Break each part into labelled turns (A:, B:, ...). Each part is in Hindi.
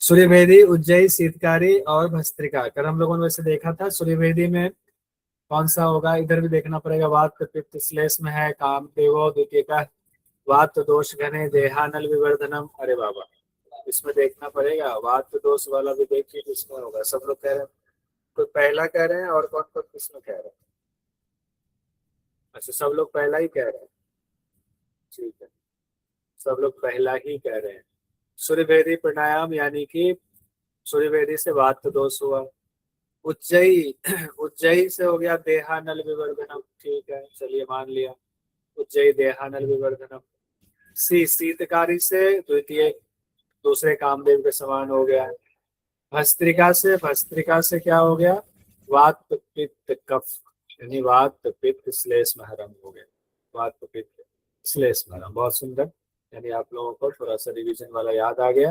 A: सूर्यभेदी, उज्जयी, शीतकारी और भस्त्रिका। कल हम लोगों ने वैसे देखा था सूर्यभेदी में कौन सा होगा, इधर भी देखना पड़ेगा। वात पित्त श्लेष में है, काम देवो द्वितीय का वात दोष घने देहानल विवर्धनम। अरे बाबा, इसमें देखना पड़ेगा। वात दोष वाला भी देखिए किसमें होगा। सब लोग कह रहे हैं, कोई पहला कह रहे हैं और कौन कौन किसमें कह रहे हैं। अच्छा, सब लोग पहला ही कह रहे हैं, ठीक है, सब लोग पहला ही कह रहे हैं। सूर्यभेदी प्राणायाम यानी कि सूर्यभेदी से वात दोष हुआ। उज्जयी, उज्जयी से हो गया देहानल विवर्धनम, ठीक है, चलिए मान लिया, उज्जयी देहानल विवर्धनम। शीतकारी से द्वितीय, दूसरे कामदेव के समान हो गया। भस्त्रिका से, भस्त्रिका से क्या हो गया, वात पित्त कफ, यानी वात पित्त श्लेष महरम हो गया। वात पित्त श्लेष महरम, बहुत सुंदर। यानी आप लोगों को थोड़ा सा रिवीजन वाला याद आ गया।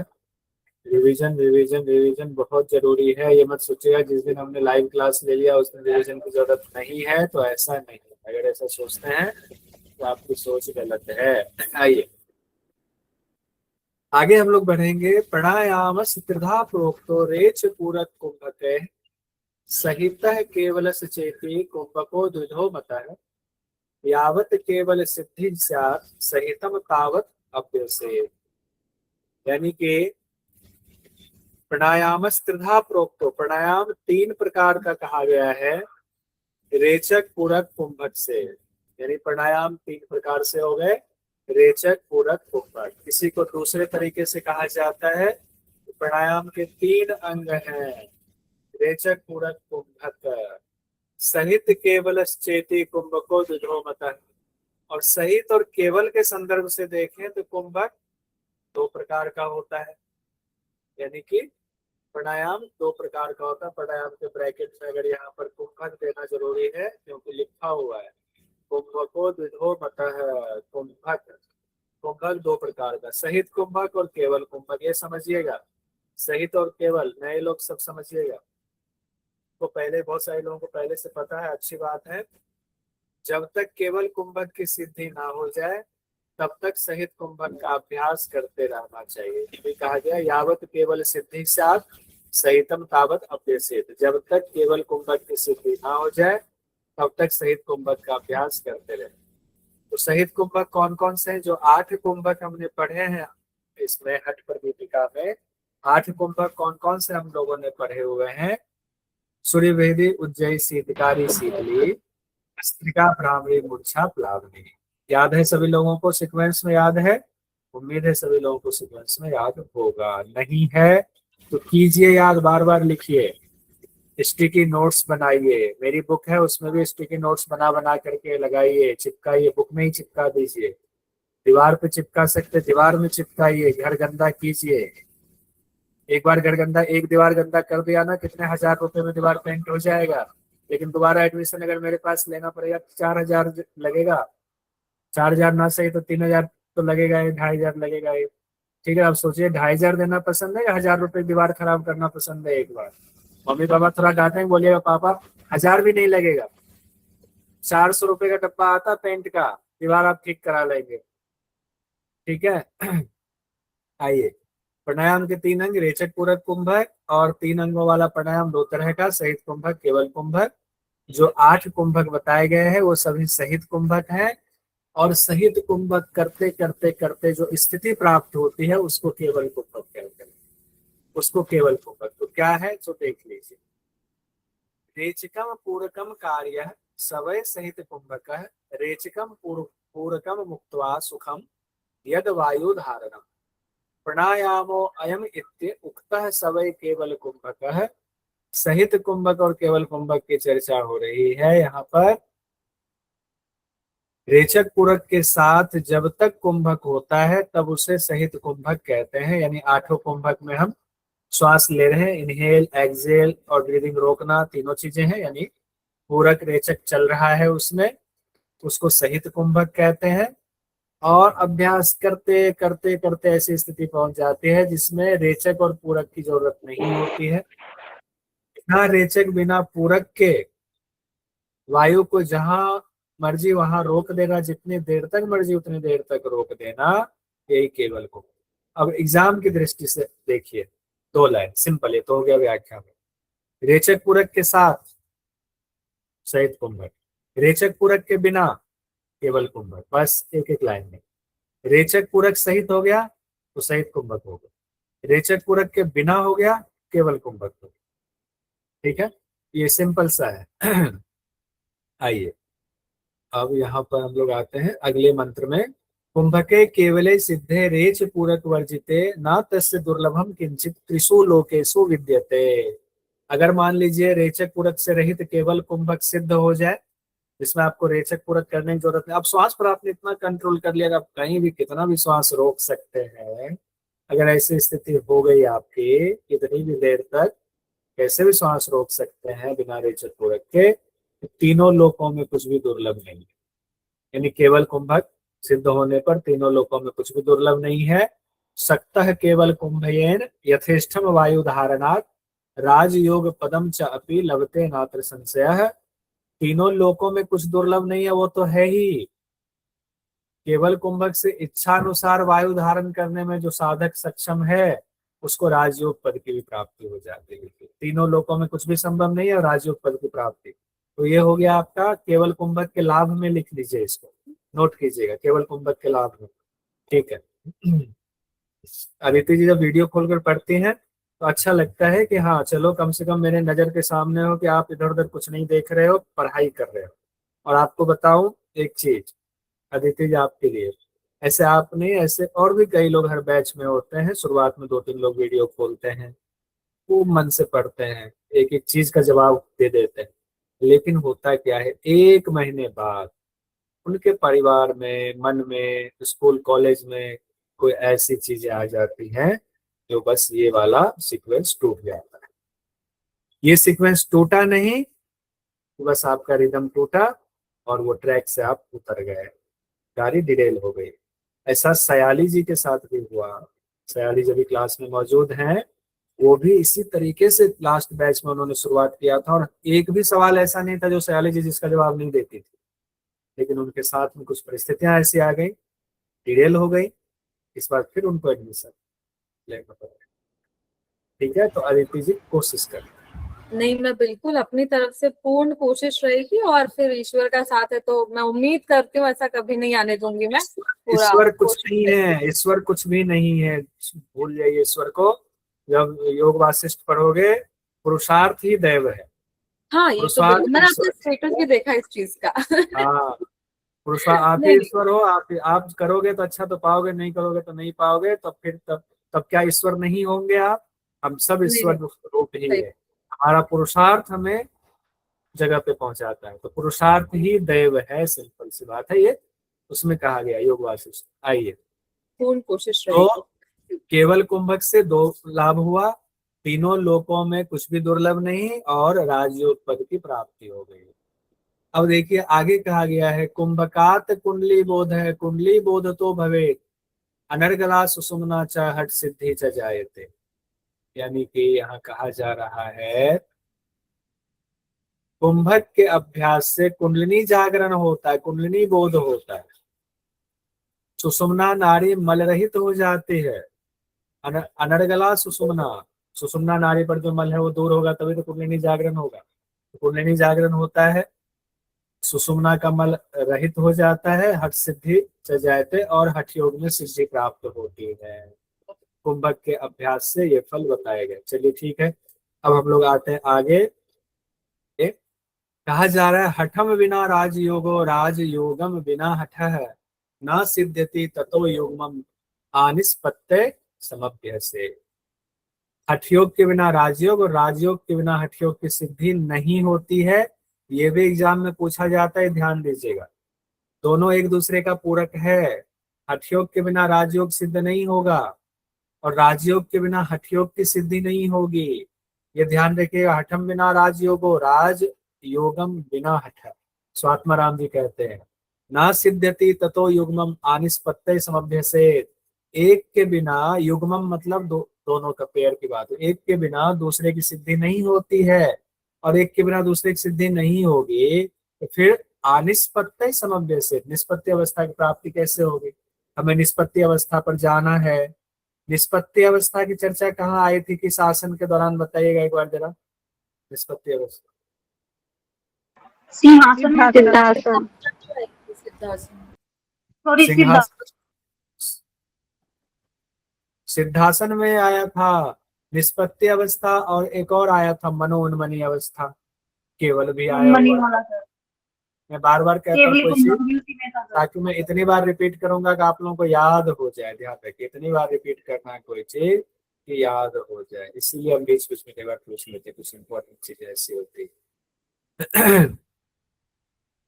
A: रिवीजन रिवीजन रिवीजन बहुत जरूरी है। ये मत सोचिएगा जिस दिन हमने लाइव क्लास ले लिया उस दिन रिवीजन की जरूरत नहीं है, तो ऐसा नहीं। अगर ऐसा सोचते हैं तो आपकी सोच गलत है। आइए आगे हम लोग बढ़ेंगे। प्राणायाम त्रिधा प्रोक्तो रेच पूरक कुंभके सहित केवल चेती कुंभको द्विधो मतः यावत केवल सिद्धि स्यात् सहितम तावत अभ्यसेत्। यानी कि प्राणायाम त्रिधा प्रोक्तो, प्राणायाम 3 प्रकार का कहा गया है रेचक पूरक कुंभक से। यानी प्राणायाम 3 प्रकार से हो गए, रेचक पूरक कुंभक। किसी को दूसरे तरीके से कहा जाता है प्राणायाम के 3 अंग हैं, रेचक पूरक कुंभक, सहित केवल चेती कुंभको द्विधो मतः। और सहित और केवल के संदर्भ से देखें तो कुंभक 2 प्रकार का होता है। यानी कि प्राणायाम 2 प्रकार का होता है। प्राणायाम के ब्रैकेट में अगर यहाँ पर कुंभक देना जरूरी है क्योंकि लिखा हुआ है कुंभको द्विधो मतः। कुंभक, कुंभक 2 प्रकार का, सहित कुंभक और केवल कुंभक। ये समझिएगा, सहित और केवल, नए लोग सब समझिएगा। तो पहले बहुत सारे लोगों को पहले से पता है, अच्छी बात है। जब तक केवल कुंभक की सिद्धि ना हो जाए तब तक सहित कुंभक का अभ्यास करते रहना चाहिए। ये भी कहा गया यावत केवल सिद्धि स्यात् सहितम तावत अभ्यसेत्। जब तक केवल कुंभक की सिद्धि ना हो जाए तब तक सहित कुंभक का अभ्यास करते रहे। तो सहित कुंभक कौन कौन से हैं? जो 8 कुंभक हमने पढ़े हैं इसमें हठ प्रदीपिका में, 8 कुंभक कौन कौन से हम लोगों ने पढ़े हुए हैं? सूर्यभेदी, उज्जयी, शीतकारी, शीतली, भस्त्रिका, भ्रामरी, मूर्छा, प्लावनी। याद है सभी लोगों को? सीक्वेंस में याद है? उम्मीद है सभी लोगों को सीक्वेंस में याद होगा। नहीं है तो कीजिए याद, बार बार लिखिए, स्टिकी नोट्स बनाइए। मेरी बुक है उसमें भी स्टिकी नोट्स बना बना करके लगाइए, चिपकाइए, बुक में ही चिपका दीजिए। दीवार पे चिपका सकते, दीवार में चिपकाइए। घर गंदा कीजिए। एक बार घर गंदा, एक दीवार गंदा कर दिया ना, कितने हजार रुपए में दीवार पेंट हो जाएगा। लेकिन दोबारा एडमिशन अगर मेरे पास लेना पड़ेगा 4,000 लगेगा। 4,000 ना सही तो 3,000 तो लगेगा, 2,500 लगेगा। ठीक है, आप सोचिए 2,500 देना पसंद है या 1,000 रुपए दीवार खराब करना पसंद है? एक बार मम्मी पापा थोड़ा डांटेंगे, बोलिएगा पापा 1,000 भी नहीं लगेगा, 400 रुपए का डब्बा आता पेंट का, दीवार आप ठीक करा लेंगे। ठीक है। आइए, प्राणायाम के 3 अंग, रेचक, पूरक, कुंभक। और 3 अंगों वाला प्राणायाम 2 तरह का, सहित कुंभक, केवल कुंभक। जो 8 कुंभक बताए गए हैं वो सभी सहित कुंभक हैं। और सहित कुंभक करते करते करते जो स्थिति प्राप्त होती है उसको केवल कुंभक कहते हैं। उसको केवल कुंभक तो क्या है तो देख लीजिए। रेचकम पूरकम कार्य सवय सहित कुंभक रेचकम पूरकम मुक्त्वा सुखम यद वायु धारणम प्राणायामो अयम इत्य उक्तः सवय केवल कुंभक। सहित कुंभक और केवल कुंभक की चर्चा हो रही है यहाँ पर। रेचक पूरक के साथ जब तक कुंभक होता है तब उसे सहित कुंभक कहते हैं। यानी 8 कुंभक में हम श्वास ले रहे हैं, इनहेल, एक्सहेल और ब्रीदिंग रोकना, तीनों चीजें हैं। यानी पूरक रेचक चल रहा है उसमें, उसको सहित कुंभक कहते हैं। और अभ्यास करते करते करते ऐसी स्थिति पहुंच जाती है जिसमें रेचक और पूरक की जरूरत नहीं होती है। बिना रेचक बिना पूरक के वायु को जहां मर्जी वहां रोक देना, जितनी देर तक मर्जी उतनी देर तक रोक देना, यही केवल को। अब एग्जाम की दृष्टि से देखिए, 2 लाइन सिंपल, ये तो हो गया व्याख्या में। रेचक पूरक के साथ सहित कुंभक, रेचक पूरक के बिना केवल कुंभक, बस एक एक लाइन में। रेचक पूरक सहित हो गया तो सहित कुंभक हो गया, रेचक पूरक के बिना हो गया केवल कुंभक हो गया। ठीक है, ये सिंपल सा है। आइए अब यहाँ पर हम लोग आते हैं अगले मंत्र में। कुंभके केवले सिद्धे रेच पूरक वर्जिते न तस्य दुर्लभम किंचित त्रिषु लोकेषु विद्यते। अगर मान लीजिए रेचक पूरक से रहित केवल कुंभक सिद्ध हो जाए, जिसमें आपको रेचक पूरक करने की जरूरत नहीं, अब श्वास पर आपने इतना कंट्रोल कर लिया, आप कहीं भी कितना भी श्वास रोक सकते हैं। अगर ऐसी स्थिति हो गई आपकी कितनी भी देर तक कैसे भी श्वास रोक सकते हैं बिना रेचक पूरक के, तीनों लोकों में कुछ भी दुर्लभ नहीं है। यानी केवल कुंभक सिद्ध होने पर तीनों लोकों में कुछ भी दुर्लभ नहीं है। सक्तः केवल कुंभयेन यथेष्टम वायु धारणात् राजयोग पदम च अपि लभते नात्र संशयः। तीनों लोकों में कुछ दुर्लभ नहीं है, वो तो है ही। केवल कुंभक से इच्छा अनुसार वायु धारण करने में जो साधक सक्षम है उसको राजयोग पद की भी प्राप्ति हो जाती है। तीनों लोकों में कुछ भी संभव नहीं है और राजयोग पद की प्राप्ति। तो ये हो गया आपका केवल कुंभक के लाभ में, लिख लीजिए इसको, नोट कीजिएगा केवल कुंभक के लाभ में। ठीक है, अदिति जी जब वीडियो खोलकर पढ़ती हैं तो अच्छा लगता है कि हाँ चलो कम से कम मेरे नजर के सामने हो कि आप इधर उधर कुछ नहीं देख रहे हो, पढ़ाई कर रहे हो। और आपको बताऊं एक चीज अदिति जी आपके लिए, ऐसे आपने ऐसे और भी कई लोग हर बैच में होते हैं, शुरुआत में 2-3 लोग वीडियो खोलते हैं, खूब मन से पढ़ते हैं, एक एक चीज का जवाब दे देते हैं, लेकिन होता क्या है 1 महीने बाद उनके परिवार में, मन में, स्कूल कॉलेज में कोई ऐसी चीजें आ जाती हैं जो बस ये वाला सीक्वेंस टूट जाता है। ये सीक्वेंस टूटा नहीं, बस आपका रिदम टूटा और वो ट्रैक से आप उतर गए, गाड़ी डिरेल हो गई। ऐसा सयाली जी के साथ भी हुआ। सयाली जी भी क्लास में मौजूद हैं, वो भी इसी तरीके से लास्ट बैच में उन्होंने शुरुआत किया था और एक भी सवाल ऐसा नहीं था जो सयाली जी जिसका जवाब नहीं देती थी, लेकिन उनके साथ में कुछ परिस्थितियां ऐसी आ गई, डिरेल हो गई। इस बार फिर उनको एडमिशन लेना पड़ा। ठीक है, तो अदिति जी कोशिश कर।
B: नहीं, मैं बिल्कुल अपनी तरफ से पूर्ण कोशिश रहेगी और फिर ईश्वर का साथ है तो मैं उम्मीद करती हूँ ऐसा कभी नहीं आने दूंगी। मैं पूरा
A: ईश्वर कुछ नहीं है, ईश्वर कुछ भी नहीं है, भूल जाइए ईश्वर को। जब योग वासिष्ठ पढ़ोगे पुरुषार्थ ही दैव है।
B: हाँ, ये तो
A: पुरुषार्थ
B: मैंने आपका
A: ईश्वर,
B: स्टेटस भी देखा इस चीज का।
A: हाँ पुरुषार्थ आप ही
B: नहीं,
A: ईश्वर हो। आप करोगे तो अच्छा तो पाओगे, नहीं करोगे तो नहीं पाओगे। तब फिर तब क्या ईश्वर नहीं होंगे आप? हम सब
B: नहीं,
A: ईश्वर
B: नहीं,
A: रूप ही
B: सही।
A: है। हमारा पुरुषार्थ हमें जगह पे पहुंचाता है, तो पुरुषार्थ ही दैव है, सिंपल सी बात है ये। उसमें कहा गया योग वासिष्ठ। आइए,
B: पूर्ण कोशिश
A: तो
B: रहेगी।
A: केवल कुंभक से 2 लाभ हुआ, तीनों लोकों में कुछ भी दुर्लभ नहीं और राजयोग पद की प्राप्ति हो गई। अब देखिए आगे कहा गया है कुंभकात कुंडली बोध है, कुंडली बोध तो भवे अनर्गला सुषुम्ना च हट सिद्धि च जायते। यानी कि यहाँ कहा जा रहा है कुंभक के अभ्यास से कुंडलिनी जागरण होता है, कुंडलिनी बोध होता है, सुषुम्ना नाड़ी मल रहित हो जाती है। अनर्गला सुषुम्ना, सुषुम्ना नाड़ी पर जो मल है वो दूर होगा तभी तो कुंडलिनी जागरण होगा। तो कुंडलिनी जागरण होता है, सुषुम्ना का मल रहित हो जाता है, हठ सिद्धि च जायते और हठ योग में सिद्धि प्राप्त होती है। कुंभक के अभ्यास से ये फल बताए गए। चलिए ठीक है, अब हम लोग आते हैं आगे। कहा जा रहा है हठम बिना राजयोगो राजयोगम बिना हठ है न सिद्ध्यति ततो युग्मम आनिस्पत्ते समभ्य से। हठयोग के बिना राजयोग और राजयोग के बिना हठयोग की सिद्धि नहीं होती है। ये भी एग्जाम में पूछा जाता है, ध्यान दीजिएगा। दोनों एक दूसरे का पूरक है। हठयोग के बिना राजयोग सिद्ध नहीं होगा और राजयोग के बिना हठयोग की सिद्धि नहीं होगी। ये ध्यान रखिएगा, हठम बिना राजयोगो राज योगम बिना हठ। स्वात्मा राम जी कहते हैं ना सिद्ध्यति ततो युग्मम आनिस्पत्ते समभ्य से। एक के बिना युग्मम मतलब दोनों का पेयर की बात है, एक के बिना दूसरे की सिद्धि नहीं होती है और एक के बिना दूसरे की सिद्धि नहीं होगी तो फिर अनिष्पत्ति समव्य से निष्पत्ति अवस्था की प्राप्ति कैसे होगी? हमें निष्पत्ति अवस्था पर जाना है निष्पत्ति अवस्था की चर्चा कहाँ आई थी, किस आसन के दौरान, बताइएगा एक बार जरा। निष्पत्ति अवस्था
C: सिंहासन में
D: सिद्धासन।
B: सिद्धासन।
C: सॉरी
A: सिंहासन, सिद्धासन में आया था निष्पत्ति अवस्था, और एक और आया था मनोन्मनी अवस्था, केवल भी आया
C: मनी
A: हुआ।
C: वाला सर,
A: मैं बार बार कहता हूँ
C: केवल
A: कोई चीज,
C: उसी में था सर।
A: ताकि मैं इतनी बार रिपीट करूंगा कि आप लोगों को याद हो जाए। ध्यान रखिए, इतनी बार रिपीट करना है कोई चीज कि याद हो जाए, इसीलिए हम बीच बीच में कई बार पूछ लेते, कुछ इंपॉर्टेंट चीजें ऐसी होती है।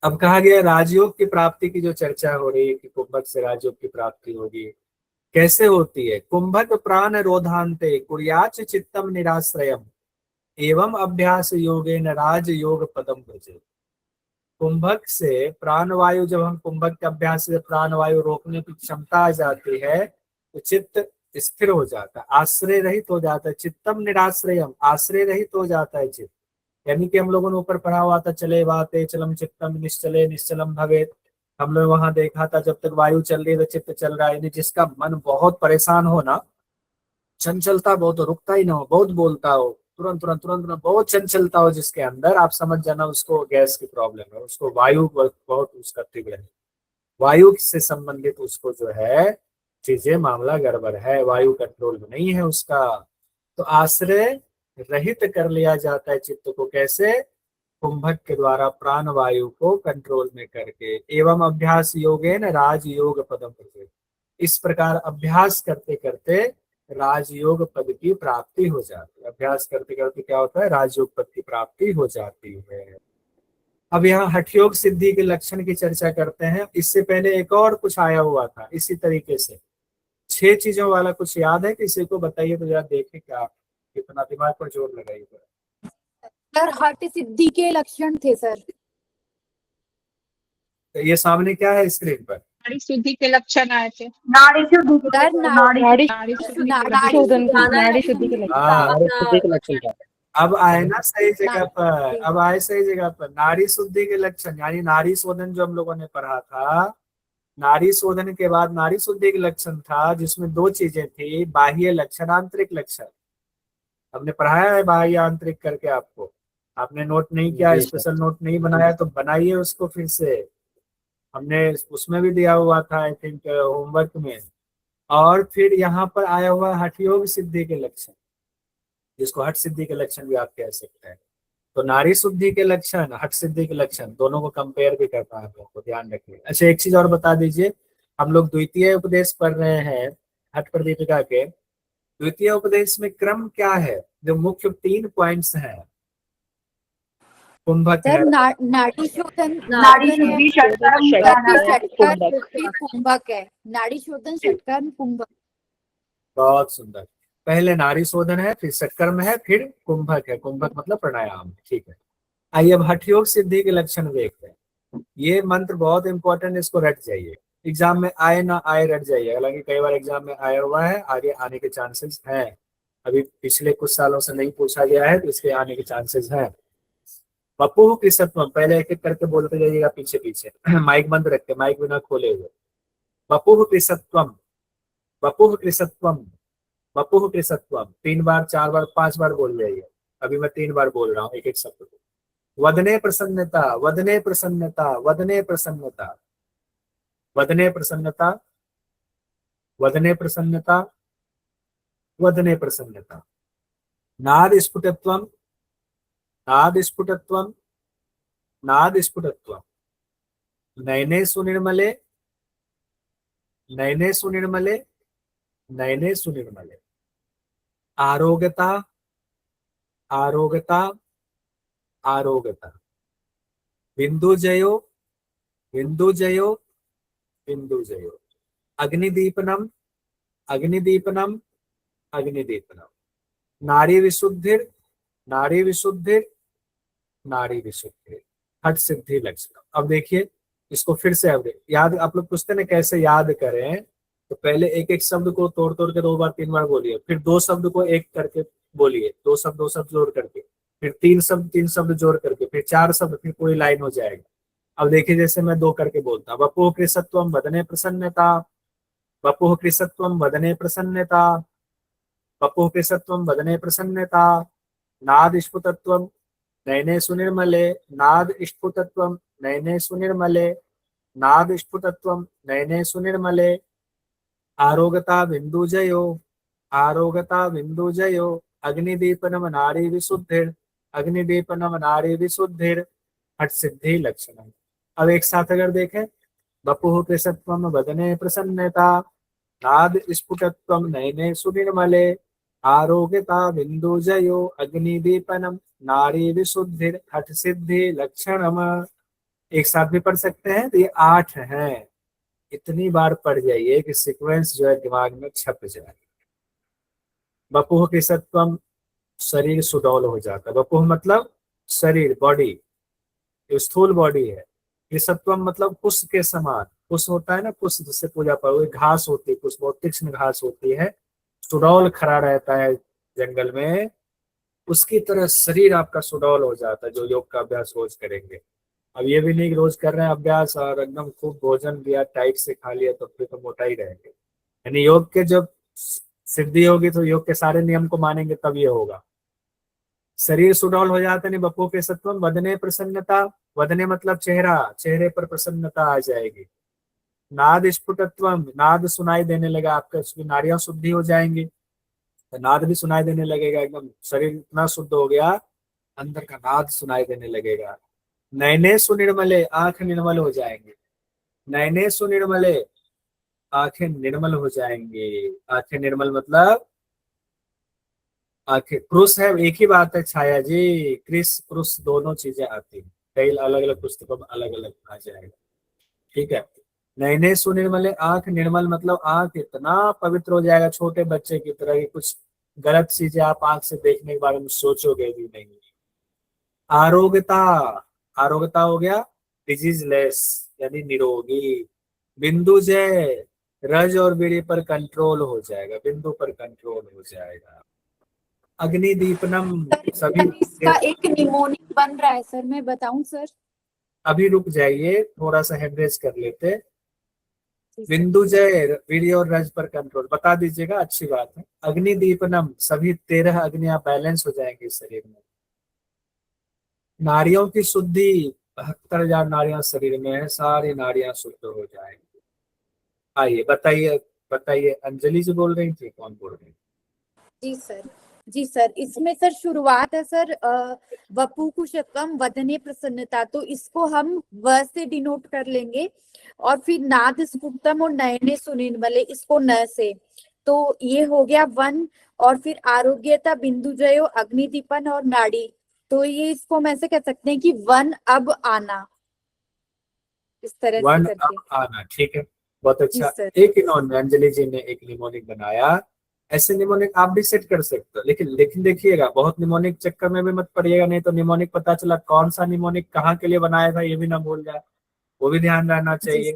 A: अब कहा गया राजयोग की प्राप्ति की जो चर्चा हो रही है कि कुंभक से राजयोग की प्राप्ति होगी, कैसे होती है। कुंभक प्राण रोधांते कुर्याच चित्तम निराश्रयम एवं अभ्यास योगेन राज योग पदम भजे। कुंभक से प्राणवायु, जब हम कुंभक के अभ्यास से प्राणवायु रोकने की क्षमता आ जाती है तो चित्त स्थिर हो जाता है, आश्रय रहित हो जाता है। चित्तम निराश्रयम, आश्रय रहित हो जाता है चित्त। यानी कि हम लोगों ने ऊपर पढ़ा हुआ था, चले वाते चलम चित्तम निश्चले निश्चलम भवेत। हम लोग वहां देखा था जब तक वायु चल रही है तो चित्त चल रहा है। यानी जिसका मन बहुत परेशान हो ना, चंचलता बहुत, रुकता ही ना हो, बहुत बोलता हो, तुरंत तुरंत तुरंत तुरंत बहुत चंचलता हो जिसके अंदर, आप समझ जाना उसको गैस की प्रॉब्लम है, उसको वायु बहुत उसका तीव्र है, वायु से संबंधित उसको जो है चीजें, मामला गड़बड़ है, वायु कंट्रोल में नहीं है उसका। तो आश्रय रहित कर लिया जाता है चित्त को, कैसे, कुंभक के द्वारा प्राण वायु को कंट्रोल में करके। एवं अभ्यास योगेन राजयोग पदम भजे। इस प्रकार अभ्यास करते करते राजयोग पद की प्राप्ति हो जाती है। अभ्यास करते करते क्या होता है, राजयोग पद की प्राप्ति हो जाती है। अब यहाँ हठयोग सिद्धि के लक्षण की चर्चा करते हैं। इससे पहले एक और कुछ आया हुआ था इसी तरीके से, 6 चीजों वाला कुछ याद है किसी को, बताइए तो यार, देखें क्या कितना दिमाग पर जोर लगाइए।
D: सर हठ सिद्धि के लक्षण थे सर।
A: तो ये सामने क्या है स्क्रीन पर,
E: नाड़ी शुद्धि के लक्षण आए थे।
C: नाड़ी शुद्धि के
D: सर
C: लक्षण,
D: नाड़ी
E: नाड़ी शुद्धि के लक्षण।
D: नाड़ी शुद्धि के लक्षण।
A: अब आए ना सही जगह पर, अब आए सही जगह पर। नाड़ी शुद्धि के लक्षण यानी नाड़ी शोधन जो हम लोगों ने पढ़ा था, नाड़ी शोधन के बाद नाड़ी शुद्धि के लक्षण था जिसमें 2 चीजें थी, बाह्य लक्षण, आंतरिक लक्षण। हमने पढ़ाया है बाह्य आंतरिक करके आपको, आपने नोट नहीं किया, स्पेशल नोट नहीं बनाया तो बनाइए उसको फिर से, हमने उसमें भी दिया हुआ था आई थिंक होमवर्क में। और फिर यहाँ पर आया हुआ हठयोग सिद्धि के लक्षण, जिसको हठ सिद्धि के लक्षण भी आप कह सकते हैं। तो नाड़ी शुद्धि के लक्षण, हठ सिद्धि के लक्षण, दोनों को कंपेयर भी करता है, आप लोग को ध्यान रखिए। अच्छा एक चीज और बता दीजिए, हम लोग द्वितीय उपदेश पढ़ रहे हैं हठ प्रदीपिका के, द्वितीय उपदेश में क्रम क्या है, जो मुख्य 3 पॉइंट्स हैं। कुंभक है,
D: सर नाड़ी शोधन,
C: नाड़ी शुद्धि, षटकर्म,
D: कुंभक है। नाड़ी शोधन, षटकर्म, कुंभक।
A: बहुत सुंदर। पहले नाड़ी शोधन है, फिर षटकर्म है, फिर कुंभक है। कुंभक मतलब प्राणायाम, ठीक है। आइए अब हठयोग सिद्धि के लक्षण देखते हैं। ये मंत्र बहुत इंपॉर्टेंट, इसको रट जाइए, एग्जाम में आए ना आए रट जाइए। हालांकि कई बार एग्जाम में आया हुआ है, आगे आने के चांसेस हैं, अभी पिछले कुछ सालों से नहीं पूछा गया है तो इसके आने के चांसेस हैं। बपुह कृषत्वम, पहले एक एक करके बोलते जाइएगा पीछे पीछे, माइक बंद रख के, माइक बिना खोले हुए। बपुह कृषत्वम, बपुह कृषत्वम, बपुह कृषत्वम, 3 बार 4 बार 5 बार बोल जाइए। अभी मैं 3 बार बोल रहा हूँ एक एक शब्द को। वदने प्रसन्नता, वदने प्रसन्नता, वदने प्रसन्नता, वदने प्रसन्नता, वदने प्रसन्नता, वदने प्रसन्नता। नाद स्फुटत्वम, नाद स्फुटत्वम, नाद स्फुटत्वम। नयने सुनिर्मले, नयने सुनिर्मले, नयने सुनिर्मले। आरोग्यता, आरोग्यता, आरोग्यता। बिंदु जयो, बिंदु जयो, बिंदु जयो। अग्निदीपनम, अग्निदीपनम, अग्निदीपनम। नारी विशुद्धिर, नारी विशुद्धिर, नारी विशुद्धिर। हठ सिद्धि लक्षण। अब देखिए इसको फिर से, अब याद, आप लोग पूछते ना कैसे याद करें, तो पहले एक एक शब्द को तोड़ तोड़ के 2 बार 3 बार बोलिए, फिर 2 शब्द को एक करके बोलिए, 2 शब्द जोड़ करके, फिर 3 शब्द जोड़ करके, फिर 4 शब्द, फिर पूरी लाइन हो जाएगी। अब देखिए जैसे मैं 2 करके बोलता, वपो कृषत्वम, वदने प्रसन्नता, वपुः कृशत्वं वदने प्रसन्नता, वपुः कृशत्वं वदने प्रसन्नता, नाद स्फुटत्वं नयने सुनिर्मले, नाद स्फुटत्वं नयने सुनिर्मले, नाद स्फुटत्वं नयने सुनिर्मले, आरोगता बिंदुजयो, आरोगता बिंदुजयो, अग्निदीपनम नारी विशुद्धिर, अग्निदीपनम नारी विशुद्धिर, हट सिद्धि लक्षणम। अब एक साथ अगर देखें, वपुः कृशत्वं वदने प्रसन्नता, नाद स्फुटत्वं नयने सुनिर्मले, आरोग्यता बिंदुजयो, अग्निदीपनम नारी विशुद्धिर, हठ सिद्धि लक्षणम। एक साथ भी पढ़ सकते हैं। तो ये 8 हैं। इतनी बार पढ़ जाइए कि सीक्वेंस जो है दिमाग में छप जाए। वपुः कृशत्वम, शरीर सुडौल हो जाता है। वपुः मतलब शरीर, बॉडी, स्थूल बॉडी है। कृशत्वम मतलब कुश के समान, कुश होता है ना, कुश जिससे पूजा पाठ, घास होती है, कुश बहुत तीक्ष्ण घास होती है, सुडौल खड़ा रहता है जंगल में, उसकी तरह शरीर आपका सुडौल हो जाता है जो योग का अभ्यास रोज करेंगे। अब ये भी नहीं कि रोज कर रहे हैं अभ्यास और एकदम खूब भोजन दिया, टाइट से खा लिया, तो फिर तो मोटा ही रहेंगे। यानी योग के जब सिद्धि होगी तो योग के सारे नियम को मानेंगे तब ये होगा। शरीर सुडौल हो जाता है। वपुः कृशत्वं वदने प्रसन्नता, वदने मतलब चेहरा, चेहरे पर प्रसन्नता आ जाएगी। नाद स्फुटत्वम, नाद सुनाई देने लगा आपका, उसकी नाड़ियां शुद्धि हो जाएंगी, तो नाद भी सुनाई देने लगेगा। एकदम शरीर इतना शुद्ध हो गया, अंदर का नाद सुनाई देने लगेगा। नयने सुनिर्मले, आंख निर्मल हो जाएंगे। नयने सुनिर्मले, आंखें निर्मल हो जाएंगी। आंखें निर्मल मतलब आंखें, क्रुश है एक ही बात है छाया जी, क्रिस क्रुश दोनों चीजें आती हैं, कई अलग अलग पुस्तकों में अलग अलग आ जाएगा। ठीक है। नयने सुनिर्मले, आंख निर्मल मतलब आंख इतना पवित्र हो जाएगा छोटे बच्चे की तरह कि कुछ गलत चीजें आप आंख से देखने के बारे में सोचोगे भी नहीं। आरोग्यता, आरोग्यता हो गया डिजीज लेस यानी निरोगी। बिंदु जय, रज और बीड़ी पर कंट्रोल हो जाएगा, बिंदु पर कंट्रोल हो जाएगा। अग्निदीपनम, सभी
D: सर इसका एक निमोनिक बन रहा है सर, मैं बताऊं सर?
A: अभी रुक जाइए, थोड़ा सा हेडरेज कर लेते। बिंदु जय, वीर्य और रज पर कंट्रोल बता दीजिएगा, अच्छी बात है। अग्निदीपनम, सभी 13 अग्नियां बैलेंस हो जाएंगी शरीर में। नारियों की शुद्धि, 72,000 नारियां शरीर में है, सारी नारियां शुद्ध हो जाएंगी। आइए बताइए, बताइए अंजलि जी बोल रही थी, कौन बोल रही?
D: जी सर, जी सर, इसमें सर शुरुआत है सर वपु कुशत्वम वदने प्रसन्नता, तो इसको हम व से डिनोट कर लेंगे, और फिर नाद स्फुटतम और नयने सुनिर्मले इसको न से, तो ये हो गया 1। और फिर आरोग्यता बिंदुजयो अग्निदीपन और नाड़ी, तो ये इसको हम ऐसे कह सकते हैं कि 1 अब आना, इस तरह से
A: 1
D: करके।
A: अब आना, ठीक है, बहुत
D: जी
A: अच्छा।
D: सर।
A: एक इन्होंने अंजलि जी ने एक निमोनिक बनाया, ऐसे निमोनिक आप भी सेट कर सकते हो, लेकिन देखिएगा बहुत निमोनिक चक्कर में भी मत पड़िएगा, नहीं तो निमोनिक पता चला कौन सा निमोनिक कहाँ के लिए बनाया था ये भी ना भूल जाए, वो भी ध्यान रहना
D: जी
A: चाहिए।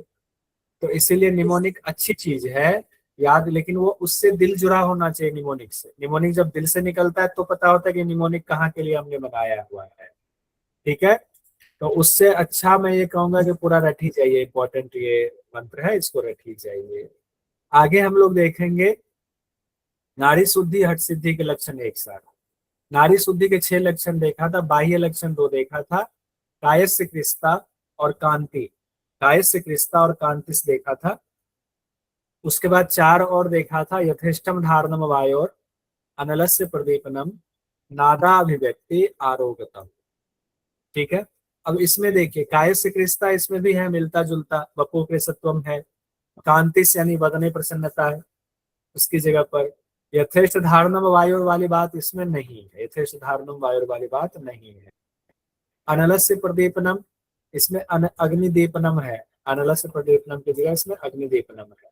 A: तो इसीलिए निमोनिक अच्छी चीज है याद, लेकिन वो उससे दिल जुड़ा होना चाहिए निमोनिक से। निमोनिक जब दिल से निकलता है तो पता होता है कि निमोनिक कहाँ के लिए हमने बनाया हुआ है। ठीक है, तो उससे अच्छा मैं ये कहूंगा कि पूरा रट ही जाइए, इंपॉर्टेंट ये मंत्र है, इसको रट ही जाइए। आगे हम लोग देखेंगे नारी शुद्धि हठ सिद्धि के लक्षण एक साथ। नारी शुद्धि के 6 लक्षण देखा था, बाह्य लक्षण 2 देखा था, कायस्य कृष्णा और कांति, कायस्य कृष्णा और कांतिस देखा था। उसके बाद 4 और देखा था, यथेष्टम धारणम वायोर, अनलस्य प्रदीपनम, नादाभिव्यक्ति, आरोग्यतम। ठीक है, अब इसमें देखिए कायस्य कृष्णा इसमें भी है मिलता जुलता, वपुः कृशत्वम है, कांतिस यानी वदने प्रसन्नता है उसकी जगह पर। यथेष्ट धारणम वायुर वाली बात इसमें नहीं है, यथेष्ट धारणम वायुर वाली बात नहीं है। अनलस्य प्रदीपनम, इसमें अग्निदीपनम है, अनलस्य प्रदीपनम की जगह इसमें अग्निदीपनम है।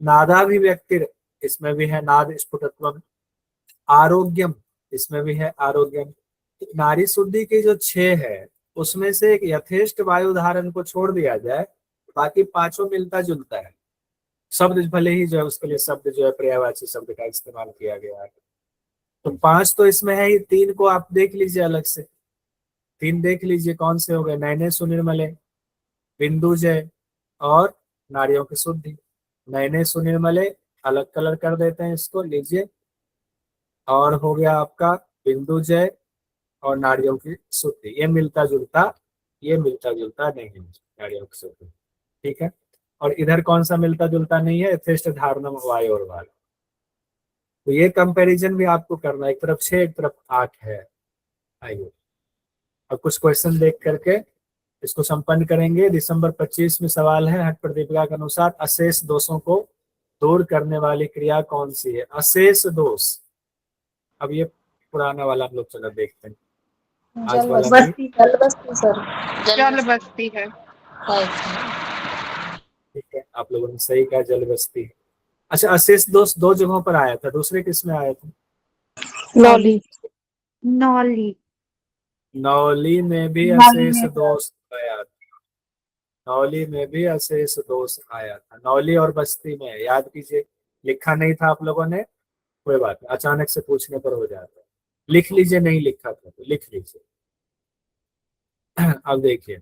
A: नादाभिव्यक्ति, इसमें भी है नाद स्फुटत्वम। आरोग्यम, इसमें भी है आरोग्यम। नारी शुद्धि की जो 6 है उसमें से एक यथेष्ट वायु धारण को छोड़ दिया जाए, बाकी 5 मिलता जुलता है। शब्द भले ही जो है उसके लिए शब्द जो है पर्यायवाची शब्द का इस्तेमाल किया गया है, तो 5 तो इसमें है ही, 3 को आप देख लीजिए अलग से। 3 देख लीजिए कौन से हो गए, नयने सुनिर्मले, बिंदु जय और नारियों की शुद्धि। नैने सुनिर्मले, अलग कलर कर देते हैं इसको, लीजिए। और हो गया आपका बिंदु जय और नाड़ियों की शुद्धि, ये मिलता जुलता नहीं है नाड़ियों की शुद्धि, ठीक है। और इधर कौन सा मिलता जुलता नहीं है, यथेष्ट धारणम वायु और वाल। तो ये कंपैरिजन भी आपको करना है, एक तरफ 6 एक तरफ 8 है। आइए अब कुछ क्वेश्चन देख करके इसको संपन्न करेंगे। दिसंबर 25 में सवाल है, हट प्रदीपिका के अनुसार अशेष दोषों को दूर करने वाली क्रिया कौन सी है? अशेष दोष। अब ये पुराना वाला हम लोग चलो देखते हैं, आज वाला नहीं।
C: बस्ती जल बस्ती सर।
E: जल बस्ती है।
A: ठीक है, आप लोगों ने सही कहा, जल बस्ती है। अच्छा, अशेष दोष 2 जगहों पर आया था, दूसरे किस में आया था?
E: नौली।
C: नौली।
A: नौली में भी
C: नौली
A: अशेष
C: में
A: दोष आया था, नौली में भी अशेष दोष आया था। नौली और बस्ती में याद कीजिए, लिखा नहीं था आप लोगों ने, कोई बात नहीं, अचानक से पूछने पर हो जाता है। लिख लीजिए, नहीं लिखा था तो लिख लीजिए। अब देखिए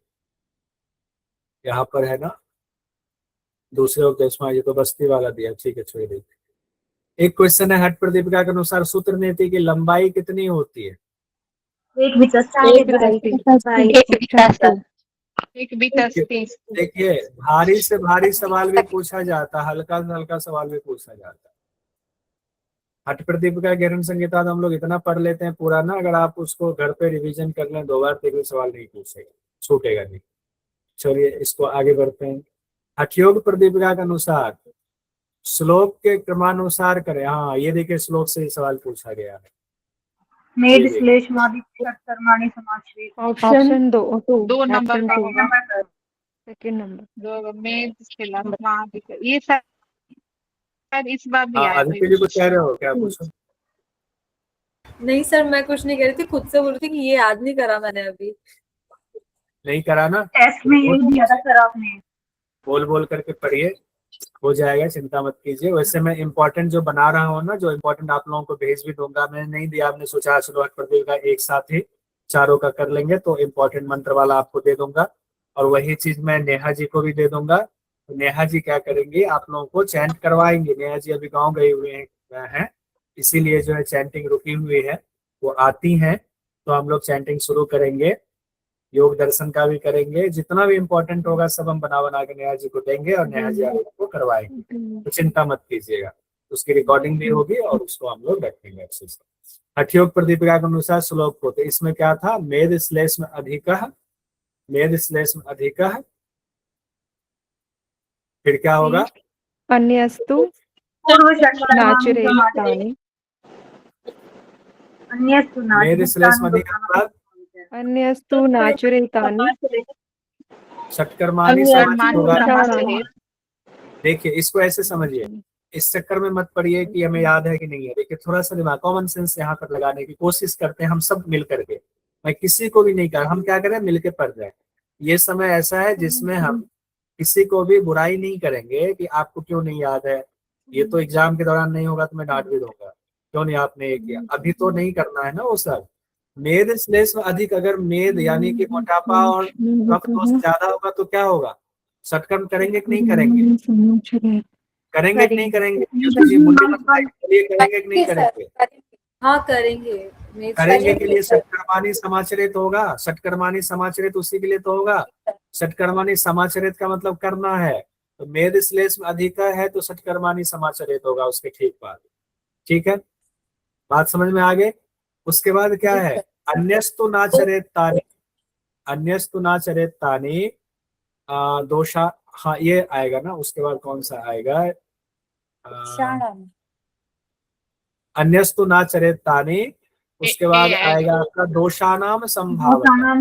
A: यहाँ पर है ना, दूसरे उपदेश में ये तो बस्ती वाला दिया, ठीक है छोड़ दीजिए। एक क्वेश्चन है, हट प्रदीपिका के अनुसार सूत्र नीति की लंबाई कितनी होती है?
C: एक विचस्ता
E: एक बीतस्ती।
A: देखिए भारी से भारी सवाल भी पूछा जाता है, हल्का से हल्का सवाल भी पूछा जाता है। हट प्रदीपिका ज्ञान संहिता तो हम लोग इतना पढ़ लेते हैं पूरा ना, अगर आप उसको घर पे रिवीजन कर लें 2 बार तो कोई सवाल नहीं पूछेगा, छूटेगा नहीं। चलिए इसको आगे बढ़ते हैं। हठयोग प्रदीपिका के अनुसार श्लोक के क्रमानुसार करें। हाँ ये देखिए, श्लोक से ही सवाल पूछा गया है।
C: मेड श्लेषमादि कर्माणि समाश्रित।
E: ऑप्शन 2 नंबर का होगा।
C: नंबर
E: सेकंड नंबर में ये सर इस बार भी आया
A: आदित्य जी कुछ कह रहे हो क्या? पूछो।
B: नहीं सर, मैं कुछ नहीं कह रही थी, खुद से बोल रही थी कि ये याद नहीं करा मैंने अभी।
A: नहीं करा ना,
C: टेस्ट में यही दिया था सर आपने।
A: बोल बोल करके पढ़िए, हो जाएगा, चिंता मत कीजिए। वैसे मैं इम्पोर्टेंट जो बना रहा हूँ ना, जो इम्पोर्टेंट आप लोगों को भेज भी दूंगा, मैंने नहीं दिया, आपने सोचा चलो हट प्रदीपिका एक साथ ही चारों का कर लेंगे, तो इम्पोर्टेंट मंत्र वाला आपको दे दूंगा। और वही चीज मैं नेहा जी को भी दे दूंगा। तो नेहा जी क्या करेंगे, आप लोगों को चैंट करवाएंगे। नेहा जी अभी गाँव गए हुए हैं, इसीलिए जो है चैंटिंग रुकी हुई है, वो आती हैं तो हम लोग चैंटिंग शुरू करेंगे। योग दर्शन का भी करेंगे, जितना भी इम्पोर्टेंट होगा सब हम बना बना के नेहा जी को देंगे और नेहा जी आप लोगों को करवाएंगे, तो चिंता मत कीजिएगा। उसकी रिकॉर्डिंग भी होगी और उसको हम लोग रखेंगे अच्छे से। हठयोग प्रदीपिका के अनुसार श्लोक को, तो इसमें क्या था, मेद श्लेष में अधिकः, मेद श्लेष में अधिकः, फिर क्या होगा,
E: अन्यस्तु
C: पूर्व षट्कर्माणि
E: नाचुरेतानि।
C: अन्यस्तु
A: मेद श्लेष में अधिकः
E: अन्यस्तु नाचुरेतानि
A: षट्कर्माणि समाचित होगा। देखिए इसको ऐसे समझिए, इस चक्कर में मत पड़िए कि हमें याद है कि नहीं है। देखिए थोड़ा सा दिमाग, कॉमन सेंस यहाँ पर लगाने की कोशिश करते हैं हम सब मिल करके। मैं किसी को भी नहीं कर, हम क्या करें, मिलके पढ़ जाए। ये समय ऐसा है जिसमें हम किसी को भी बुराई नहीं करेंगे कि आपको क्यों नहीं याद है। ये तो एग्जाम के दौरान नहीं होगा तो मैं डांट भी दूंगा, क्यों नहीं आपने ये किया। अभी तो नहीं करना है ना वो सब। मेद श्लेष में अधिक, अगर मेद यानी कि मोटापा और कफ दोष ज्यादा होगा तो क्या होगा, षटकर्म करेंगे कि नहीं करेंगे, करेंगे कि नहीं करेंगे, करेंगे कि नहीं करेंगे,
B: हाँ करेंगे।
A: करेंगे के लिए षटकर्माणि समाचरित होगा। षटकर्माणि समाचरित उसी के लिए तो होगा। षटकर्माणि समाचरित का मतलब करना है, तो मेद श्लेष में अधिक है तो षटकर्माणि समाचरित होगा उसके ठीक बाद। ठीक है, बात समझ में आ गई। उसके बाद क्या है, अन्यस्तु नाचरेत तानि, अन्यस्तु नाचरेत तानि दोषा, हाँ ये आएगा ना। उसके बाद कौन सा आएगा, अन्यस्तु नाचरेत तानि, उसके बाद आएगा आपका दोषानाम संभावना।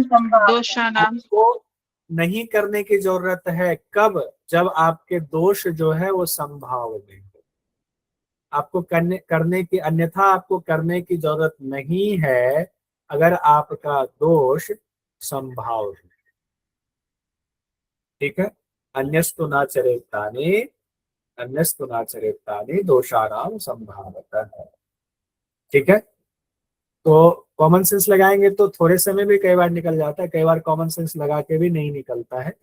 E: दोषानाम
A: को नहीं करने की जरूरत है, कब, जब आपके दोष जो है वो संभाव में हो। आपको करने की, अन्यथा आपको करने की जरूरत नहीं है अगर आपका दोष संभाव है। ठीक है, अन्यस्तु नाचरेतानि, अन्यस्तु नाचरेतानि दोषानाम संभावतः है। ठीक है, तो कॉमन सेंस लगाएंगे तो थोड़े समय भी कई बार निकल जाता है, कई बार कॉमन सेंस लगा के भी नहीं निकलता है,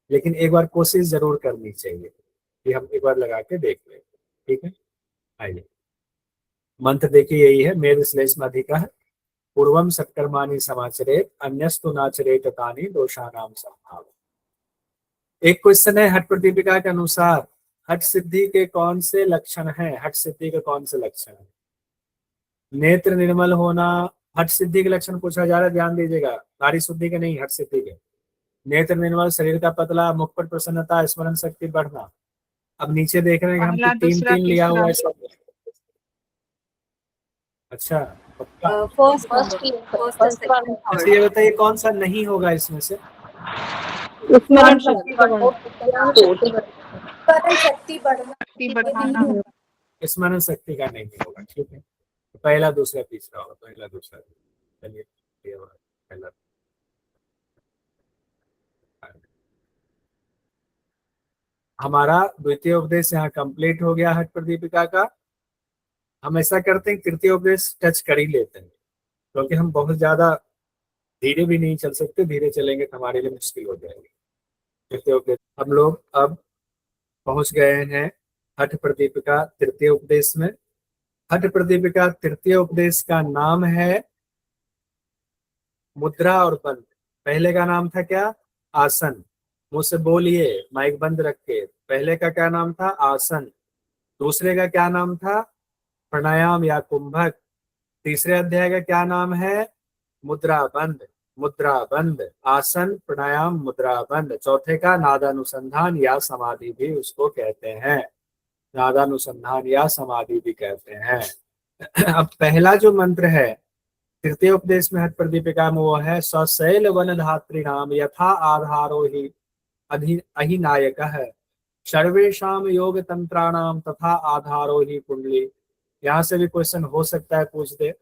A: लेकिन एक बार कोशिश जरूर करनी चाहिए। ये हम एक बार लगा के देख लें, ठीक है। आइए मंत्र देखिए, यही है, मेद श्लेष अधिका है, पूर्वम सत्कर्माणि समाचरेत अन्यस्तु नाचरेत तानि दोषानाम संभाव। एक क्वेश्चन है, हठ प्रदीपिका के अनुसार हठ सिद्धि के कौन से लक्षण हैं? हठ सिद्धि के कौन से लक्षण हैं? नेत्र निर्मल होना हठ सिद्धि के लक्षण पूछा जा रहा है, ध्यान दीजिएगा, नारी शुद्धि के नहीं, हठ सिद्धि के। नेत्र निर्मल, शरीर का पतला, मुख पर प्रसन्नता, स्मरण शक्ति बढ़ना। अब नीचे देख रहे हैं कि
E: पहला,
A: हम तीन
E: दूसरा,
A: तीन लिया हुआ है
E: तीसरा।
A: सब। अच्छा पक्का?
B: फर्स्ट फर्स्ट एंड सेकंड
A: अच्छा ये बताइए कौन सा नहीं होगा इसमें से?
C: स्मरण शक्ति बढ़ना।
D: स्मरण शक्ति बढ़ना
E: शक्ति बढ़ाना।
A: स्मरण शक्ति का नहीं होगा, ठीक है। पहला दूसरा तीसरा होगा, पहला दूसरा। चलिए ये होगा पहला। हमारा द्वितीय उपदेश यहाँ कंप्लीट हो गया हठ प्रदीपिका का। हम ऐसा करते हैं, तृतीय उपदेश टच कर ही लेते हैं, क्योंकि हम बहुत ज्यादा धीरे भी नहीं चल सकते, धीरे चलेंगे तो हमारे लिए मुश्किल हो जाएगी। तृतीय उपदेश हम लोग अब पहुंच गए हैं हठ प्रदीपिका तृतीय उपदेश में। हठ प्रदीपिका तृतीय उपदेश का नाम है मुद्रा और बंद। पहले का नाम था क्या? आसन। मुंह से बोलिए, माइक बंद रख के। पहले का क्या नाम था? आसन। दूसरे का क्या नाम था? प्राणायाम या कुंभक। तीसरे अध्याय का क्या नाम है? मुद्रा बंद। मुद्रा बंद, आसन, प्राणायाम, मुद्रा बंद। चौथे का नादानुसंधान या समाधि भी उसको कहते हैं, नादानुसंधान या समाधि भी कहते हैं। अब पहला जो मंत्र है तृतीय उपदेश में हठ प्रदीपिका में, वो है सशैल वन धात्री नाम यथा आधारो ही अहिनायक है, सर्वेशम योग तंत्राणाम तथा आधारो ही कुंडली। यहाँ से भी क्वेश्चन हो सकता है पूछ दे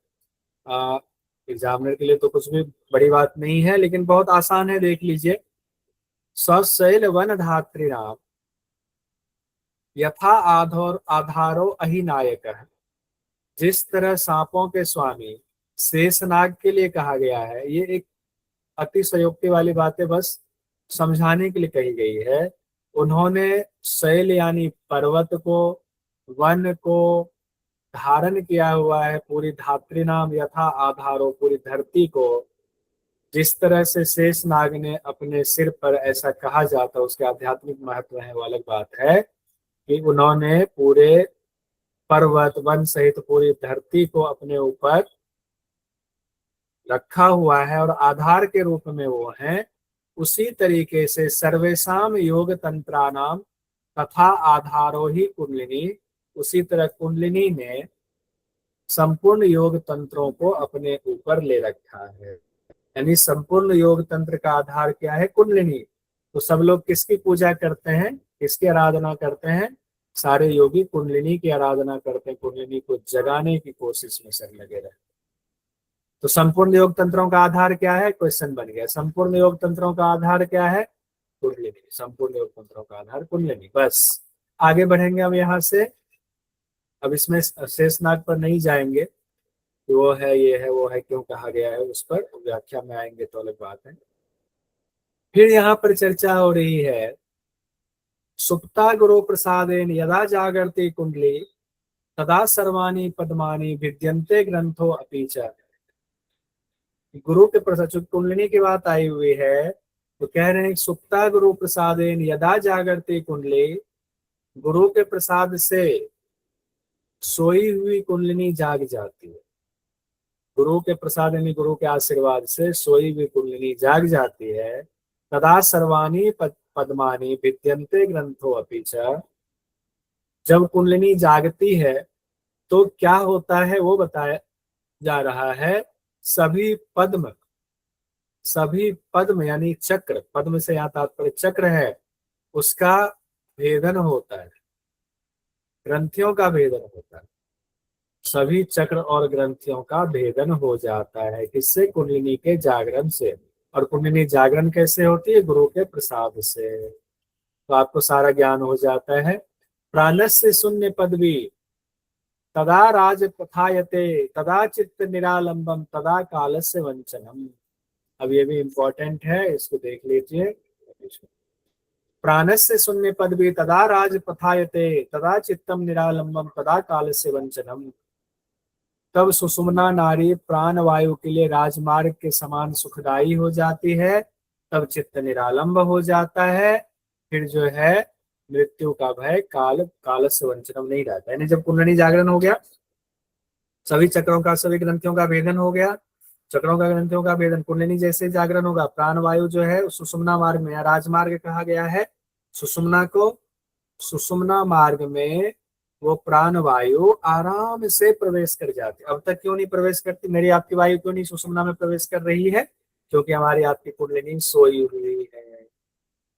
A: एग्जामिनर के लिए, तो कुछ भी बड़ी बात नहीं है, लेकिन बहुत आसान है, देख लीजिए। सशैल वन धात्री नाम यथा आधारो अहिनायक है। जिस तरह सांपों के स्वामी शेषनाग के लिए कहा गया है, ये एक अतिशयोक्ति वाली बातें बस समझाने के लिए कही गई है। उन्होंने शैल यानी पर्वत को, वन को धारण किया हुआ है, पूरी धात्री नाम यथा आधारो, पूरी धरती को। जिस तरह से शेषनाग ने अपने सिर पर, ऐसा कहा जाता है, उसके आध्यात्मिक महत्व है, वो अलग बात है, कि उन्होंने पूरे पर्वत वन सहित पूरी धरती को अपने ऊपर रखा हुआ है और आधार के रूप में वो हैं। उसी तरीके से सर्वेशम योग तंत्रानाम तथा आधारो ही कुंडलिनी, उसी तरह कुंडलिनी ने संपूर्ण योग तंत्रों को अपने ऊपर ले रखा है। यानी संपूर्ण योग तंत्र का आधार क्या है? कुंडलिनी। तो सब लोग किसकी पूजा करते हैं, किसकी आराधना करते हैं? सारे योगी कुंडलिनी की आराधना करते हैं, कुंडलिनी को जगाने की कोशिश में सब लगे रहे। तो संपूर्ण योग तंत्रों का आधार क्या है? क्वेश्चन बन गया, संपूर्ण योग तंत्रों का आधार क्या है? कुंडलिनी। संपूर्ण योग तंत्रों का आधार कुंडलिनी। बस आगे बढ़ेंगे हम यहाँ से। अब इसमें शेषनाग पर नहीं जाएंगे, वो है, ये है, वो है, क्यों कहा गया है, उस पर व्याख्या में आएंगे तो अलग बात है। फिर यहाँ पर चर्चा हो रही है सुप्ता गुरु प्रसादेन यदा जागरती कुंडली तदा सर्वाणी पद्मानी भिद्यन्ते ग्रंथो अपीच। गुरु के प्रसाद, कुंडलिनी की बात आई हुई है, तो कह रहे हैं सुप्ता गुरु प्रसादेन यदा जागरती कुंडली, गुरु के प्रसाद से सोई हुई कुंडलिनी जाग जाती है। गुरु के प्रसाद यानी गुरु के आशीर्वाद से सोई हुई कुंडलिनी जाग जाती है। तदा सर्वाणी पद्मानी भिद्यन्ते ग्रंथो अपीच। जब कुंडलिनी जागती है तो क्या होता है वो बताया जा रहा है। सभी पद्म यानी चक्र, पद्म से यहाँ तात्पर्य चक्र है, उसका भेदन होता है, ग्रंथियों का भेदन होता है। सभी चक्र और ग्रंथियों का भेदन हो जाता है, किससे? कुंडलिनी के जागरण से। और कुंडलिनी जागरण कैसे होती है? गुरु के प्रसाद से। तो आपको सारा ज्ञान हो जाता है। प्राणस्य शून्य पदवी तदा राज प्रथायते तदा चित्त निरालंबम तदा कालस्य वंचनम। अब ये भी इम्पोर्टेंट है, इसको देख लीजिए। प्राणस्य शून्य पदवी तदा राजपथायते तदा चित्तम निरालंबम तदा कालस्य वंचनम। तब सुषुम्ना नारी प्राण वायु के लिए राजमार्ग के समान सुखदायी हो जाती है, तब चित्त निरालंब हो जाता है, फिर जो है मृत्यु का भय काल से वंचनम नहीं रहता। यानी जब कुंडली जागरण हो गया, सभी चक्रों का सभी ग्रंथियों का भेदन हो गया, चक्रों का ग्रंथियों का भेदन, कुंडली जैसे जागरण होगा, प्राण वायु जो है सुषुम्ना मार्ग में, राजमार्ग कहा गया है सुषुम्ना को, सुषुम्ना मार्ग में वो प्राण वायु आराम से प्रवेश कर जाती। अब तक क्यों नहीं प्रवेश करती, मेरी आपकी वायु क्यों नहीं सुषुम्ना में प्रवेश कर रही है? क्योंकि हमारी आपकी कुंडलिनी सोई हुई है,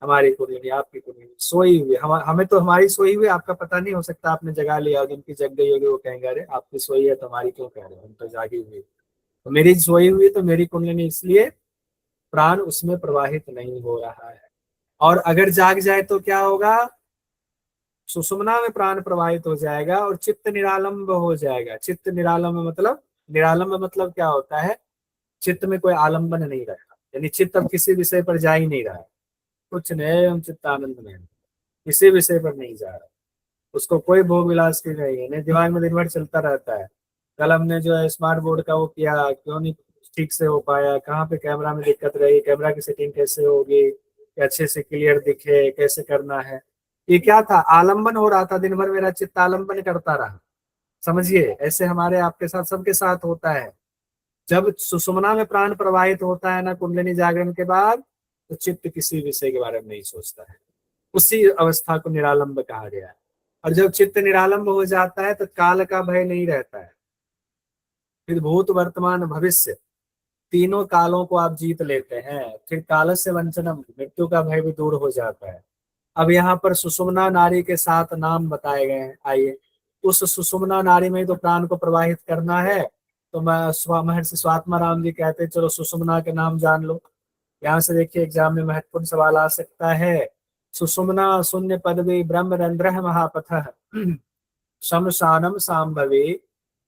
A: हमारी कुंडलिनी आपकी कुंडलिनी सोई हुई। हमें तो हमारी सोई हुई आपका पता नहीं, हो सकता आपने जगा लिया, जिनकी जग गई होगी वो कहेंगे अरे आपकी सोई है तो हमारी क्यों कह रहे हो, हम तो जागी हुई। तो मेरी सोई हुई तो मेरी कुंडलिनी, इसलिए प्राण उसमें प्रवाहित नहीं हो रहा है। और अगर जाग जाए तो क्या होगा, सुषुम्ना में प्राण प्रवाहित हो जाएगा और चित्त निरालंब हो जाएगा। चित्त निरालंब मतलब, निरालंब मतलब क्या होता है, चित्त में कोई आलंबन नहीं रहा, यानी चित्त अब किसी विषय पर जा ही नहीं रहा है, कुछ नहीं, हम चित्त आनंद में, किसी विषय पर नहीं जा रहा, उसको कोई भोग विलास की नहीं है, दिमाग में दिन भर चलता रहता है। कल हमने जो है स्मार्ट बोर्ड का वो किया, क्यों नहीं ठीक से हो पाया, कहाँ पे कैमरा में दिक्कत रही, कैमरा की सेटिंग कैसे होगी कि अच्छे से क्लियर दिखे, कैसे करना है, ये क्या था, आलंबन हो रहा था, दिन भर मेरा चित्त आलंबन करता रहा। समझिए, ऐसे हमारे आपके साथ सबके साथ होता है। जब सुषुम्ना में प्राण प्रवाहित होता है ना कुंडलिनी जागरण के बाद, तो चित्त किसी विषय के बारे में नहीं सोचता है, उसी अवस्था को निरालंब कहा गया है। और जब चित्त निरालंब हो जाता है तो काल का भय नहीं रहता है, फिर भूत वर्तमान भविष्य तीनों कालों को आप जीत लेते हैं, फिर काल से वंचनम, मृत्यु का भय भी दूर हो जाता है। अब यहाँ पर सुषुम्ना नारी के 7 नाम बताए गए हैं। आइए, उस सुषुम्ना नारी में तो प्राण को प्रवाहित करना है, तो महर्षि स्वात्मा राम जी कहते हैं चलो सुषुम्ना के नाम जान लो। यहाँ से देखिए एग्जाम में महत्वपूर्ण सवाल आ सकता है। सुषुम्ना शून्य पदवी ब्रह्मरंध्र महापथ शमशानम सांभवी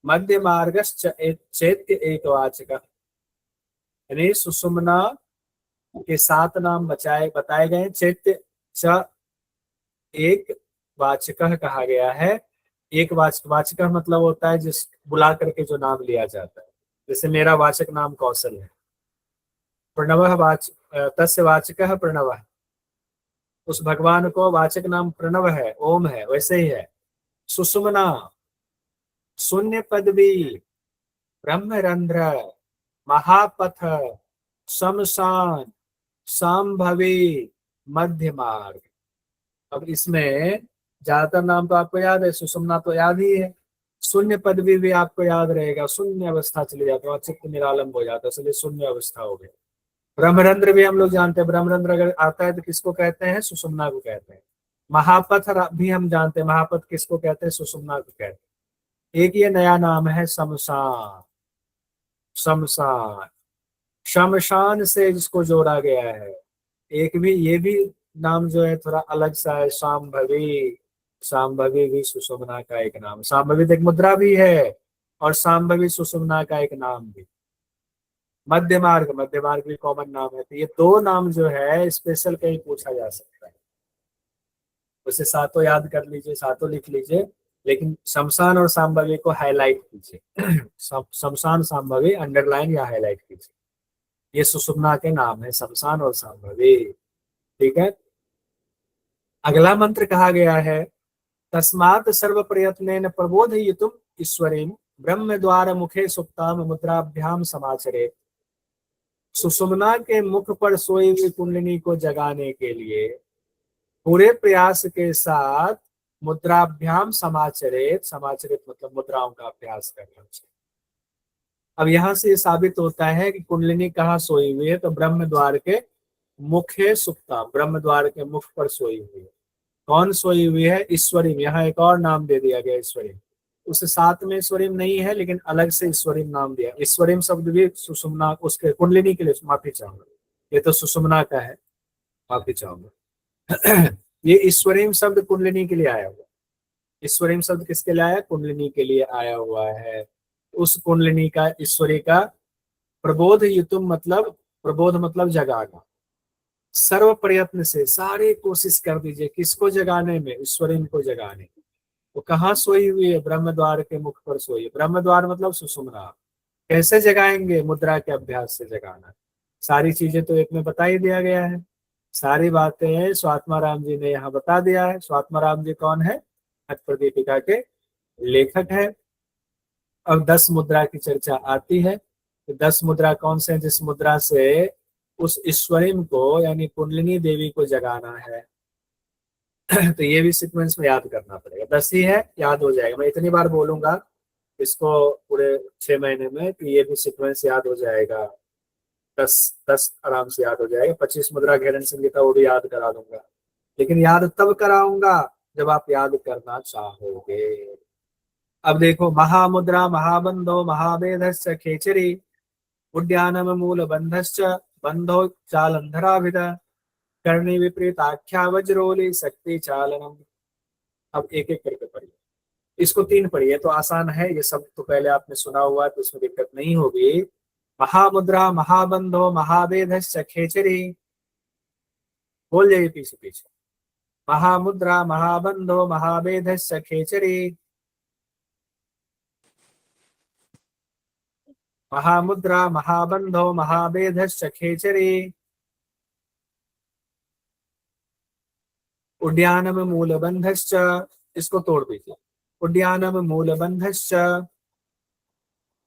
A: मध्य मार्गश्च चैत्य एकवाचक। यानी सुषुम्ना के 7 नाम बताए गए, चैत्य च एक वाचक कहा गया है। एक वाचक मतलब होता है जिस बुला करके जो नाम लिया जाता है, जैसे मेरा वाचक नाम कौशल है, प्रणव तस्य वाचक प्रणव, उस भगवान को वाचक नाम प्रणव है, ओम है, वैसे ही है। सुषुम्ना शून्य पदवी ब्रह्मरंध्र महापथ शमशान सांभवी मध्य मार्ग। अब इसमें ज्यादातर नाम तो आपको याद है, सुषुम्ना तो याद ही है, शून्य पदवी भी आपको याद रहेगा, शून्य अवस्था चली जाती है, चित्त निरालंब हो जाता है, इसलिए शून्य अवस्था हो गई। ब्रह्मरंध्र भी हम लोग जानते हैं, ब्रह्मरंध्र अगर आता है तो किसको कहते हैं, सुषुम्ना को कहते हैं। महापथ भी हम जानते हैं, महापथ किसको कहते हैं, सुषुम्ना को कहते हैं। एक ये नया नाम है शमशान, शमशान, शमशान से जिसको जोड़ा गया है। एक भी ये भी नाम जो है थोड़ा अलग सा है, सांभवी, सांभवी भी सुषुम्ना का एक नाम, सांभवी एक मुद्रा भी है और सांभवी सुषुम्ना का एक नाम भी। मध्य मार्ग भी कॉमन नाम है। तो ये 2 नाम जो है स्पेशल कहीं पूछा जा सकता है, उसे 7 याद कर लीजिए, 7 लिख लीजिए, लेकिन शमशान और सांभवी को हाईलाइट कीजिए। शमशान सांभवी अंडरलाइन या हाईलाइट कीजिए, ये सुषुम्ना के नाम है, शमशान और सांभवी। ठीक है, अगला मंत्र कहा गया है, तस्मात् सर्व प्रयत्नेन प्रबोधयितुम ईश्वरीं ब्रह्म द्वार मुखे सुप्ताम मुद्राभ्याम समाचरे। सुषुम्ना के मुख पर सोई हुई कुंडलिनी को जगाने के लिए पूरे प्रयास के साथ मुद्राभ्याम समाचरित, समाचरित मतलब मुद्राओं का अभ्यास करना चाहिए। अब यहाँ से साबित होता है कि कुंडलिनी कहाँ सोई हुई है, तो ब्रह्म द्वार के मुखे सुप्ता, ब्रह्म द्वार के मुख पर सोई हुई है। कौन सोई हुई है, ईश्वरी। यहाँ एक और नाम दे दिया गया ईश्वरी, उस 7 में ईश्वरीम नहीं है, लेकिन अलग से ईश्वरीम नाम दिया। ईश्वरीम शब्द भी सुषुम्ना, उसके कुंडलिनी के लिए, माफी चाहूंगा, ये तो सुषुम्ना का है, माफी चाहूंगा। ये ईश्वरीम शब्द कुंडलिनी के लिए आया हुआ, ईश्वरीम शब्द किसके लिए आया, कुंडलिनी के लिए आया हुआ है। उस कुंडलिनी का, ईश्वरी का प्रबोध युतुम मतलब, प्रबोध मतलब जगाना, सर्व प्रयत्न से सारी कोशिश कर दीजिए किसको जगाने में, ईश्वरीन को जगाने। वो कहाँ सोई हुई है, ब्रह्म द्वार के मुख पर सोई है। ब्रह्म द्वार मतलब सुषुम्ना। कैसे जगाएंगे, मुद्रा के अभ्यास से जगाना। सारी चीजें तो एक में बता ही दिया गया है, सारी बातें स्वात्मा राम जी ने यहाँ बता दिया है। स्वात्मा राम जी कौन है, अथ प्रदीपिका के लेखक है। अब 10 मुद्रा की चर्चा आती है। तो 10 मुद्रा कौन से हैं, जिस मुद्रा से उस ईश्वरीम को यानी कुंडलिनी देवी को जगाना है। तो ये भी सीक्वेंस में याद करना पड़ेगा। 10 ही है, याद हो जाएगा। मैं इतनी बार बोलूंगा इसको पूरे 6 महीने में कि ये भी सीक्वेंस याद हो जाएगा। 10 आराम से याद हो जाएगा। 25 मुद्रा घेरन संगीता वो भी याद करा दूंगा, लेकिन याद तब कराऊंगा जब आप याद करना चाहोगे। अब देखो, महामुद्रा महाबंधो महावेदश्च खेचरी उद्यानम मूल बंधश्च बंधो चालंधराभिद करणी विपरीताख्या वज्रोली शक्ति चालनम। अब एक एक करके पढ़िए, इसको 3 पढ़िए तो आसान है। ये सब तो पहले आपने सुना हुआ है तो इसमें दिक्कत नहीं होगी। महामुद्रा महाबंधो महावेदश्च खेचरी, बोल जाइए पीछे पीछे। महामुद्रा महाबंधो महावेदश्च खेचरी, महामुद्रा महाबंधो महावेदश्च खेचरी उद्यानम मूलबंधश्च, इसको तोड़ दीजिए। उद्यानम मूलबंधश्च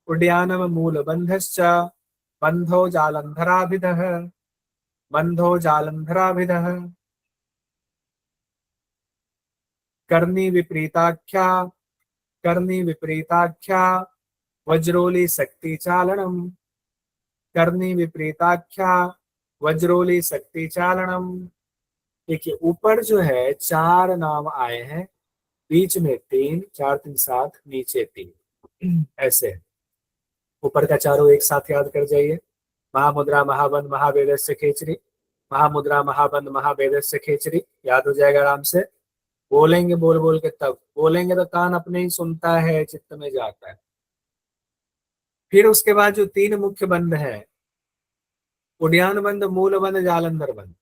A: उद्यानम मूलबंधश्च बंधो जालंधराभिदः बंधो जालंधराभिदः कर्णी विपरीताख्या कर्णी विपरीताख्या वज्रोली शक्ति चालनम कर्णी विपरीताख्या वज्रोली शक्ति चालनम। देखिए ऊपर जो है 4 नाम आए हैं, बीच में 3, 4 3 7, नीचे 3, ऐसे ऊपर का चारों एक साथ याद कर जाइए। महामुद्रा महाबंध महावेदस्य खेचरी, महामुद्रा महाबंध महावेदस्य खेचरी, याद हो जाएगा आराम से। बोलेंगे बोल बोल के, तब बोलेंगे तो कान अपने ही सुनता है, चित्त में जाता है। फिर उसके बाद जो 3 मुख्य बंध है, उद्यान बंध मूल बंध जालंधर बंध।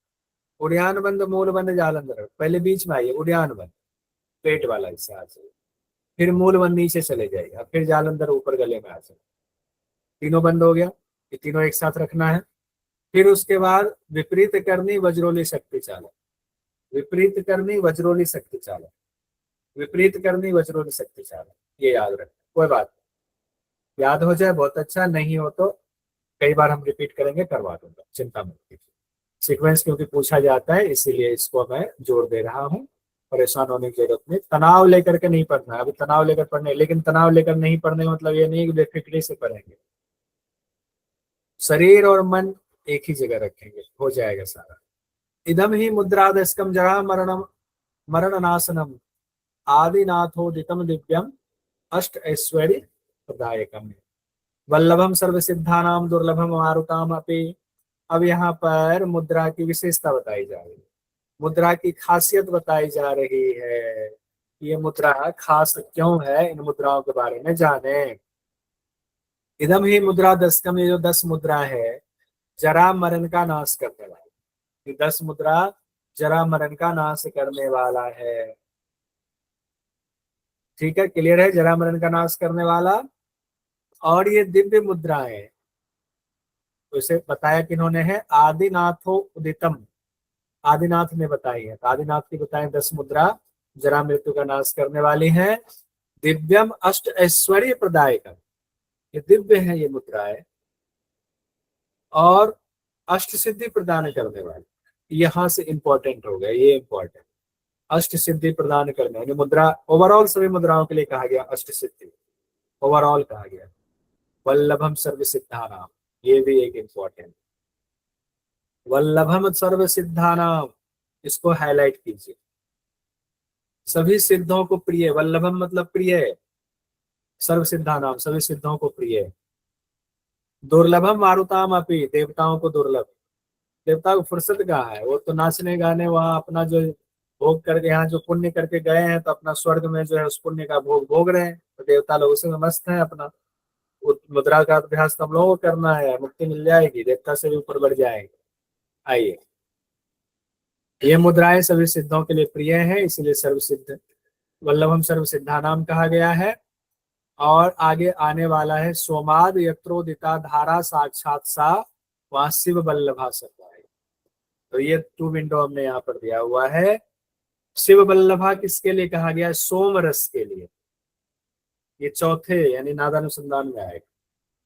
A: उद्यान बंध मूल बंध जालंधर, पहले बीच में आइए उद्यान बंध, पेट वाला हिस्सा आ जाइए, फिर मूल बंध नीचे चले जाइए, फिर जालंधर ऊपर गले में आ जाए। तीनों बंद हो गया, ये तीनों एक साथ रखना है। फिर उसके बाद विपरीत करनी वज्रोली शक्ति चालक, विपरीत करनी वज्रोली शक्ति चालक, विपरीत करनी वज्रोली शक्ति चालक, ये याद रखना। कोई बात याद हो जाए बहुत अच्छा, नहीं हो तो कई बार हम रिपीट करेंगे, करवा दूंगा, चिंता मत कीजिए। सीक्वेंस क्योंकि पूछा जाता है इसीलिए इसको मैं जोर दे रहा हूँ, परेशान होने की जरूरत नहीं। तनाव लेकर के नहीं पढ़ना है, अभी तनाव लेकर पढ़ने, लेकिन तनाव लेकर नहीं पढ़ने का मतलब ये नहीं कि बेफिक्री से पढ़ेंगे। शरीर और मन एक ही जगह रखेंगे, हो जाएगा सारा। इदम ही मुद्रादस्कम जरा मरणम मरणनाशनम आदिनाथोदितम दिव्यम अष्ट ऐश्वर्य प्रदायकम वल्लभम सर्व सिद्धानाम दुर्लभम मारुताम अपि। अब यहाँ पर मुद्रा की विशेषता बताई जा रही है, मुद्रा की खासियत बताई जा रही है। ये मुद्रा खास क्यों है, इन मुद्राओं के बारे में जाने। इदम ही मुद्रा दशकम, ये जो 10 मुद्रा है जरा मरण का नाश करने वाला, ये 10 मुद्रा जरा मरण का नाश करने वाला है। ठीक है, क्लियर है, जरा मरण का नाश करने वाला। और ये दिव्य मुद्राएं तो इसे बताया किन्होंने है, आदिनाथो उदितम, आदिनाथ ने बताई है। आदिनाथ की बताए 10 मुद्रा जरा मृत्यु का नाश करने वाली है। दिव्यम अष्ट ऐश्वर्य प्रदायकम, ये दिव्य है ये मुद्राएं, और अष्ट सिद्धि प्रदान करने वाली। यहां से इंपॉर्टेंट हो गया, ये इंपॉर्टेंट, अष्ट सिद्धि प्रदान करने वाली मुद्रा। ओवरऑल सभी मुद्राओं के लिए कहा गया अष्ट सिद्धि, ओवरऑल कहा गया। वल्लभम सर्व सिद्धानाम, ये भी एक इंपॉर्टेंट, वल्लभम सर्व सिद्धानाम, इसको हाईलाइट कीजिए। सभी सिद्धों को प्रिय, वल्लभम मतलब प्रिय, सर्व सिद्धानाम सभी सिद्धों को प्रिय। दुर्लभम मारुताम अपि, देवताओं को दुर्लभ, देवता को फुर्सत कहाँ है, वो तो नाचने गाने वहां अपना जो भोग करके, यहाँ जो पुण्य करके गए हैं तो अपना स्वर्ग में जो है उस पुण्य का भोग भोग रहे हैं, तो देवता लोग उसी में मस्त हैं अपना। मुद्रा का अभ्यास तो हम लोगों को करना है, मुक्ति मिल जाएगी, देवता से भी ऊपर बढ़ जाएंगे। आइए ये मुद्राएं सभी सिद्धों के लिए प्रिय हैं, इसलिए सर्वसिद्ध वल्लभम सर्वसिद्धानाम कहा गया है। और आगे आने वाला है सोमाद यत्रोदिता धारा साक्षात सा वहां शिव वल्लभा सत्ता है। तो ये 2 विंडो हमने यहाँ पर दिया हुआ है। शिव वल्लभा किसके लिए कहा गया है? सोम रस के लिए। ये चौथे यानी नादानुसंधान में आएगा।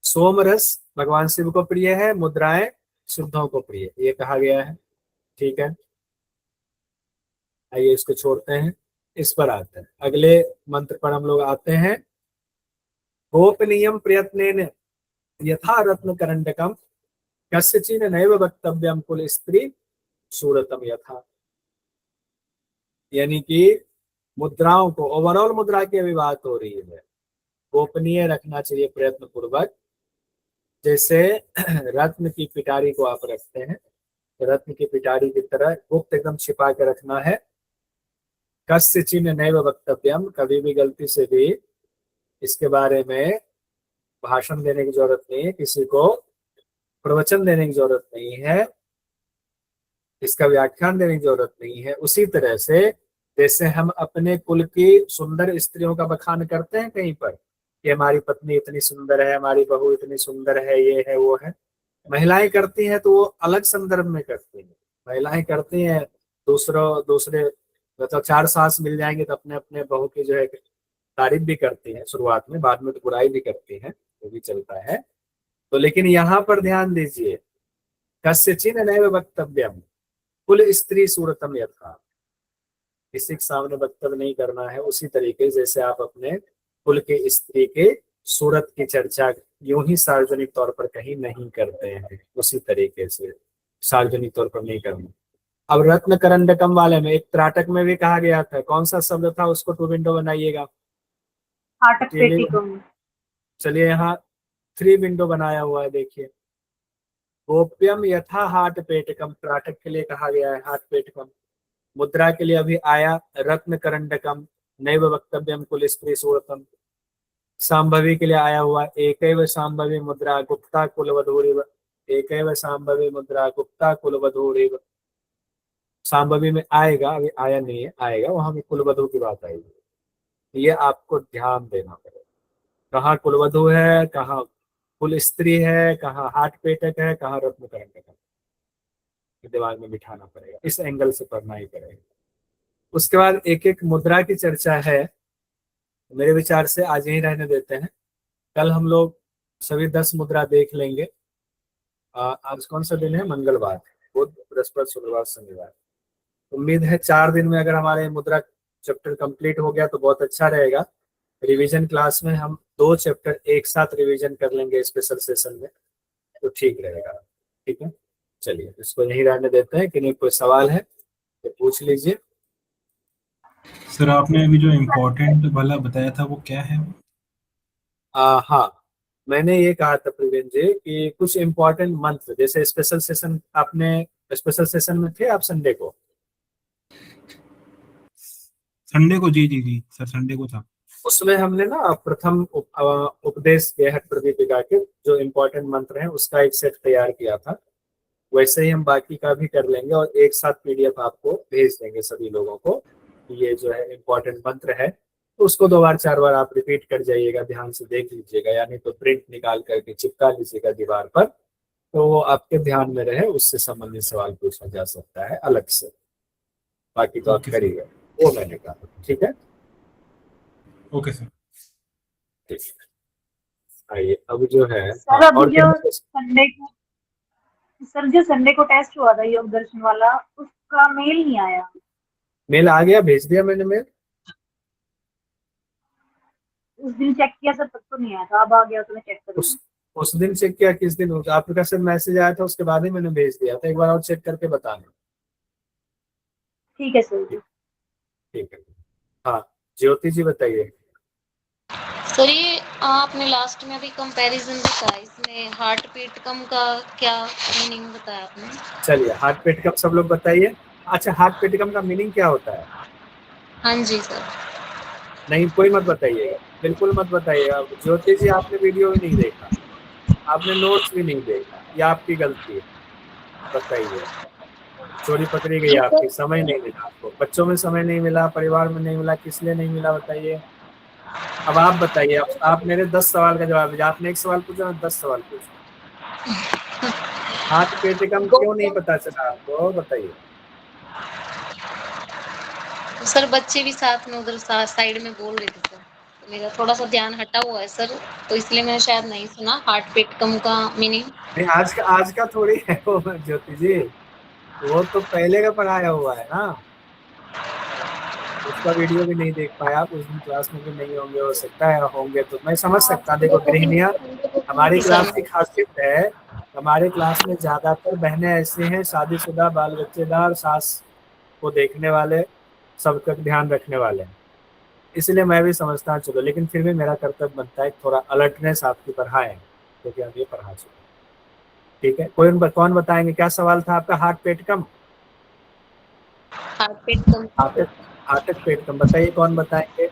A: सोम रस भगवान शिव को प्रिय है, मुद्राएं सिद्धों को प्रिय, ये कहा गया है। ठीक है, आइए इसको छोड़ते हैं, इस पर आते हैं। अगले मंत्र पर हम लोग आते हैं। गोपनीयम प्रयत्नेन यथा रत्न करंडकम कस्यचिन नैव वक्तव्यम कुल स्त्री सूरतम यथा। यानी कि मुद्राओं को, ओवरऑल मुद्रा की अभी बात हो रही है, गोपनीय रखना चाहिए प्रयत्न पूर्वक। जैसे रत्न की पिटारी को आप रखते हैं, रत्न की पिटारी की तरह गुप्त एकदम छिपा के रखना है। कस्यचिन नैव वक्तव्यम, कभी भी गलती से भी इसके बारे में भाषण देने की जरूरत नहीं है, किसी को प्रवचन देने की जरूरत नहीं है, इसका व्याख्यान देने की जरूरत नहीं है। उसी तरह से जैसे हम अपने कुल की सुंदर स्त्रियों का बखान करते हैं कहीं पर कि हमारी पत्नी इतनी सुंदर है, हमारी बहू इतनी सुंदर है, ये है वो है, महिलाएं करती हैं तो वो अलग संदर्भ में करती हैं। महिलाएं करती हैं दूसरे मतलब 4 सास मिल जाएंगे तो अपने अपने बहू की जो है तारीफ भी करती हैं शुरुआत में, बाद में तो बुराई भी करती हैं, वो भी चलता है। तो लेकिन यहाँ पर ध्यान दीजिए, कस्यचिन नैव वक्तव्यम कुल स्त्री सूरतम यथा, किसी के सामने वक्तव्य नहीं करना है। उसी तरीके जैसे आप अपने कुल के स्त्री के सूरत की चर्चा यूं ही सार्वजनिक तौर पर कहीं नहीं करते हैं, उसी तरीके से सार्वजनिक तौर पर नहीं करना। अब रत्न करंडकम वाले में एक त्राटक में भी कहा गया था, कौन सा शब्द था, उसको 2 विंडो बनाइएगा। चलिए यहाँ 3 विंडो बनाया हुआ है, देखिए। गोप्यम यथा हाट पेटकम, त्राटक के लिए कहा गया है हाट पेटकम। मुद्रा के लिए अभी आया रत्न करंडकम नैव वक्तव्यम कुल स्त्री सूरतम। सांभवी के लिए आया हुआ एकैव सांभवी मुद्रा गुप्ता कुलवधूरिव, एकैव सांभवी मुद्रा गुप्ता कुलवधूरिव। सांभवी में आएगा, अभी आया नहीं है, आएगा, वहां भी कुलवधू की बात आएगी। ये आपको ध्यान देना पड़ेगा, कहाँ कुलवधू है, कहाँ कुल स्त्री है, कहाँ हाट पेटक है, कहाँ रत्न करंडक है, दिमाग में बिठाना पड़ेगा, इस एंगल से पढ़ना ही पड़ेगा। उसके बाद एक एक मुद्रा की चर्चा है, मेरे विचार से आज यही रहने देते हैं। कल हम लोग सभी 10 मुद्रा देख लेंगे। आज कौन सा दिन है? मंगलवार, बुध बृहस्पति शुक्रवार शनिवार। उम्मीद है 4 दिन में अगर हमारे मुद्रा चैप्टर कंप्लीट हो गया तो बहुत अच्छा रहेगा। रिवीजन क्लास में हम 2 चैप्टर एक साथ रिवीजन कर लेंगे स्पेशल सेशन में, तो ठीक रहेगा। ठीक है, चलिए इसको यहीं रहने देते हैं। कि नहीं कोई सवाल है तो पूछ लीजिए।
F: सर आपने अभी जो इम्पोर्टेंट वाला बताया था वो क्या है?
A: हाँ, मैंने ये कहा था प्रवीण जी कि कुछ इम्पोर्टेंट मंत्र, जैसे स्पेशल सेशन, आपने स्पेशल सेशन में थे आप संडे को?
F: संडे को? जी जी जी सर, संडे को था।
A: उसमें हमने ना प्रथम उपदेश हट प्रदीपिका के जो इम्पोर्टेंट मंत्र हैं उसका एक सेट तैयार किया था। वैसे ही हम बाकी का भी कर लेंगे और एक साथ पीडीएफ आपको भेज देंगे सभी लोगों को। ये जो है इम्पोर्टेंट मंत्र है, तो उसको 2 बार 4 बार आप रिपीट कर जाइएगा, ध्यान से देख लीजिएगा, यानी तो प्रिंट निकाल करके चिपका लीजिएगा दीवार पर, तो वो आपके ध्यान में रहे, उससे संबंधित सवाल पूछा जा सकता है अलग से। बाकी तो आप करिएगा, वो मैंने कहा। ठीक है,
F: ओके सर।
A: ठीक, आइए अब जो है
C: सर
A: और
C: अभी जो संडे को टेस्ट हुआ था योग दर्शन वाला, उसका मेल नहीं आया।
A: मेल आ गया, भेज दिया मैंने मेल।
C: उस दिन चेक किया सर, तब तो नहीं आया था, अब आ गया तो मैं चेक करूंगा।
A: उस दिन चेक किया? किस दिन? आपका सिर्फ मैसेज आया था, उसके बाद ही मैंने भेज दिया था। एक बार और चेक करके बताना।
C: ठीक है सर।
A: ठीक है, हाँ ज्योति जी बताइए।
G: सर ये आपने लास्ट में अभी कंपैरिजन बताया, इसमें हार्ट पेट कम का क्या मीनिंग बताया आपने? चलिए
A: हार्ट पेट कम सब लोग बताइए। अच्छा, हार्ट पेट कम का मीनिंग क्या होता है?
G: हाँ जी सर।
A: नहीं, कोई मत बताइएगा, बिल्कुल मत बताइएगा। ज्योति जी आपने वीडियो भी नहीं देखा, आपने नोट्स भी नहीं देखा, ये आपकी गलती है। बताइए। चोरी पकड़ी गई आपकी, समय नहीं मिला आपको, बच्चों में समय नहीं मिला, परिवार में नहीं मिला, किस लिए नहीं मिला बताइए। अब आप बताइए, आप मेरे 10 सवाल का जवाब दीजिए। आपने 1 सवाल पूछा, मैं 10 सवाल पूछा। हाथ पेट कम क्यों नहीं पता चला आपको, बताइए।
G: तो सर बच्चे भी साथ में उधर साइड में बोल रहे थे सर, तो मेरा थोड़ा सा ध्यान हटा हुआ है सर, तो इसलिए मैंने शायद नहीं सुना हार्ट पेट कम का मीनिंग।
A: नहीं, आज का थोड़ी है वो ज्योति जी, वो तो पहले का पढ़ाया हुआ है ना, उसका वीडियो भी नहीं देख पाया आप, उस दिन क्लास में भी नहीं होंगे, हो सकता है होंगे तो मैं समझ सकता। देखो गृहिणियां, हमारी क्लास की खासियत है, हमारे क्लास में ज्यादातर बहनें ऐसी हैं शादीशुदा, बाल बच्चेदार, सास को देखने वाले, सबका ध्यान रखने वाले हैं, इसलिए मैं भी समझता चलो, लेकिन फिर भी मेरा कर्तव्य बनता है थोड़ा अलर्टनेस आपकी बढ़ाएं, क्योंकि हम ये पढ़ा चुके। ठीक है, कौन बताएंगे, क्या सवाल था आपका। हार्ट पेट कम,
G: हार्ट पेट कम,
A: हार्ट पेट कम, बताइए कौन बताएंगे।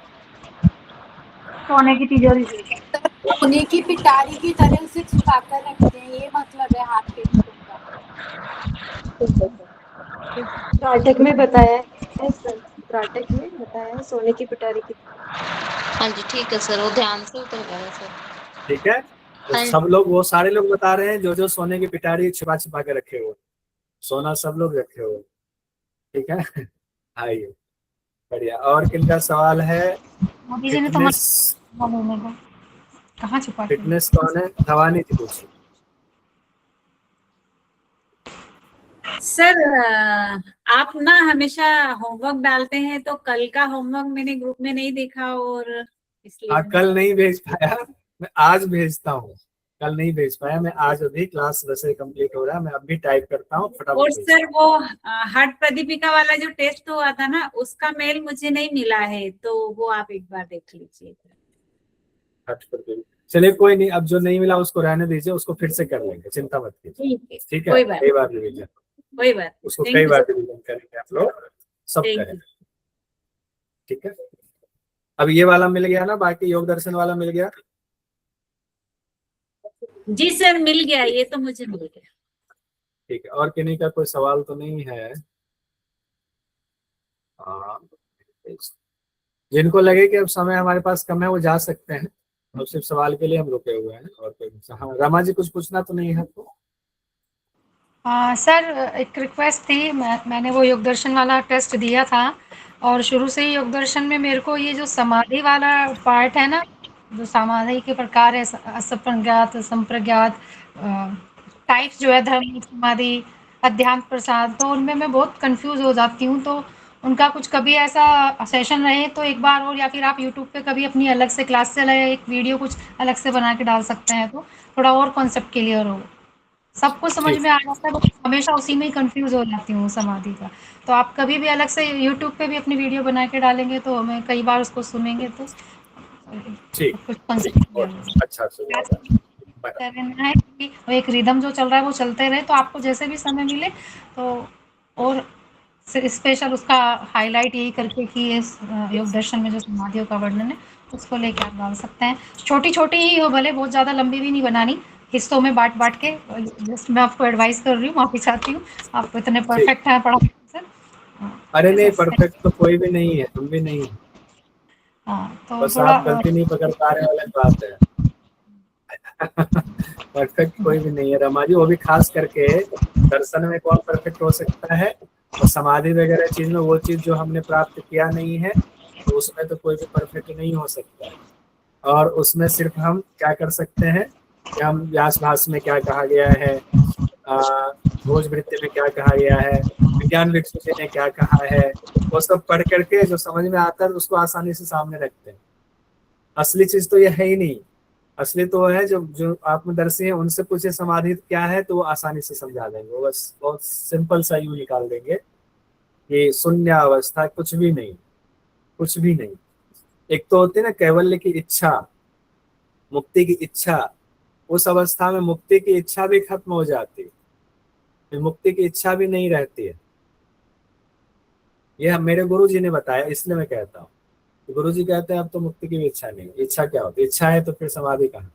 C: सोने की तिजोरी से।
D: सोने की पिटारी की तरह उसे छुपाकर रखते हैं, ये मतलब है हाथ पेट का।
H: नाटक में बताया है सर, नाटक में बताया है सोने की पिटारी की।
G: हाँ जी ठीक है सर, वो ध्यान से उतर गया सर।
A: ठीक है, तो
G: हाँ
A: सब लोग, वो सारे लोग बता रहे हैं जो सोने की पिटारी छिपा छिपा के रखे हुए, सोना सब लोग रखे हुए। ठीक है, आइए, बढ़िया। और किनका सवाल है।
E: मोदी जी ने तो
A: फिटनेस,
E: कहाँ छुपा के?
A: फिटनेस कौन है, भवानी जी पूछिए।
I: सर आप ना हमेशा होमवर्क डालते हैं, तो कल का होमवर्क मैंने ग्रुप में नहीं देखा, और इसलिए
A: कल नहीं भेज पाया, मैं आज भेजता हूँ। कल नहीं भेज पाया मैं, आज अभी क्लास वैसे कंप्लीट हो रहा है, मैं अभी टाइप करता हूँ फटाफट।
I: और सर वो हट प्रदीपिका वाला जो टेस्ट हुआ था ना, उसका मेल मुझे नहीं मिला है, तो वो आप एक बार देख लीजिए।
A: चलिए कोई नहीं, अब जो नहीं मिला उसको रहने दीजिए, उसको फिर से कर लेंगे, चिंता मत कीजिए।
I: ठीक है,
A: ठीक है,
I: कोई बात
A: कई बार रिवीजन,
I: कोई बात,
A: उसको
I: Thank
A: कई
I: you,
A: बार
I: sir.
A: रिवीजन करेंगे आप लोग, सब
I: Thank
A: करेंगे। ठीक है, अब ये वाला मिल गया ना, बाकी योग दर्शन वाला मिल गया।
I: जी सर, मिल गया, ये तो मुझे मिल गया।
A: ठीक है, और किन्हीं का कोई सवाल तो नहीं है। हाँ, जिनको लगे कि अब समय हमारे पास कम है वो जा सकते हैं, अब सिर्फ सवाल के लिए हम रुके हुए हैं। और कोई, हाँ रमा जी कुछ पूछना तो नहीं है आपको।
E: सर एक रिक्वेस्ट थी, मैंने वो योग दर्शन वाला टेस्ट दिया था, और शुरू से ही योग दर्शन में मेरे को ये जो समाधि वाला पार्ट है ना, जो समाधि के प्रकार है, असंप्रज्ञात, संप्रज्ञात टाइप्स जो है, धर्म समाधि, अध्यात्म प्रसाद, तो उनमें मैं बहुत कंफ्यूज हो जाती हूँ। तो उनका कुछ कभी ऐसा सेशन रहे तो एक बार, और या फिर आप यूट्यूब पे कभी अपनी अलग से क्लास से लाए एक वीडियो कुछ अलग से बना के डाल सकते हैं, तो थोड़ा और कॉन्सेप्ट क्लियर हो, सबको समझ
A: ठीक,
E: में आ जाता है, बस हमेशा उसी में ही कंफ्यूज हो जाती हूँ समाधि का। तो आप कभी भी अलग से यूट्यूब पे भी अपनी वीडियो बना के डालेंगे तो हमें कई बार उसको सुनेंगे तो
A: ठीक,
E: कुछ
A: ठीक,
E: कॉन्सेप्ट क्लियर हो
A: बहुत
E: जाए।
A: अच्छा सुझाव है। बराबर।
E: करना है कि वो एक रिदम जो चल रहा है वो चलते रहे, तो आपको जैसे भी समय मिले तो, और स्पेशल उसका हाईलाइट यही करके कि इस योग दर्शन में जो समाधियों का वर्णन है उसको लेकर आप डाल सकते हैं। छोटी छोटी ही हो भले, बहुत ज़्यादा लंबी भी नहीं बनानी, हिस्सों में बांट बांट के। जस्ट मैं आपको एडवाइस कर रही हूँ, माफ़ी चाहती हूँ, आप इतने
A: ठीक,
E: परफेक्ट हैं पढ़ाने में सर।
A: अरे नहीं,
E: बस,
A: परफेक्ट तो कोई भी नहीं है, हम भी नहीं है,
E: हाँ तो
A: बस
E: थोड़ा
A: आप गलती नहीं पकड़ पा रहे वाले बात है। परफेक्ट कोई भी नहीं है रमा जी, वो भी खास करके दर्शन में कौन परफेक्ट हो सकता है, और समाधि वगैरह चीज में वो चीज जो हमने प्राप्त किया नहीं है, तो उसमें तो कोई भी परफेक्ट नहीं हो सकता है। और उसमें सिर्फ हम क्या कर सकते हैं कि हम व्यास भाष्य में क्या कहा गया है, भोज वृत्ति में क्या कहा गया है, विज्ञान विक्षुति ने क्या कहा है, वो सब पढ़ करके जो समझ में आता है उसको आसानी से सामने रखते हैं। असली चीज तो ये है ही नहीं, असली तो है जो जो आत्मदर्शी है उनसे पूछे समाधि क्या है, तो वो आसानी से समझा देंगे, वो बस बहुत सिंपल सा यूं निकाल देंगे कि शून्य अवस्था, कुछ भी नहीं, कुछ भी नहीं। एक तो होती है ना कैवल्य की इच्छा, मुक्ति की इच्छा, उस अवस्था में मुक्ति की इच्छा भी खत्म हो जाती है, फिर मुक्ति की इच्छा भी नहीं रहती है। ये मेरे गुरु जी ने बताया, इसलिए मैं कहता हूँ। गुरु जी कहते हैं अब तो मुक्ति की भी इच्छा नहीं, इच्छा क्या होती है, इच्छा है तो फिर समाधि कहाँ।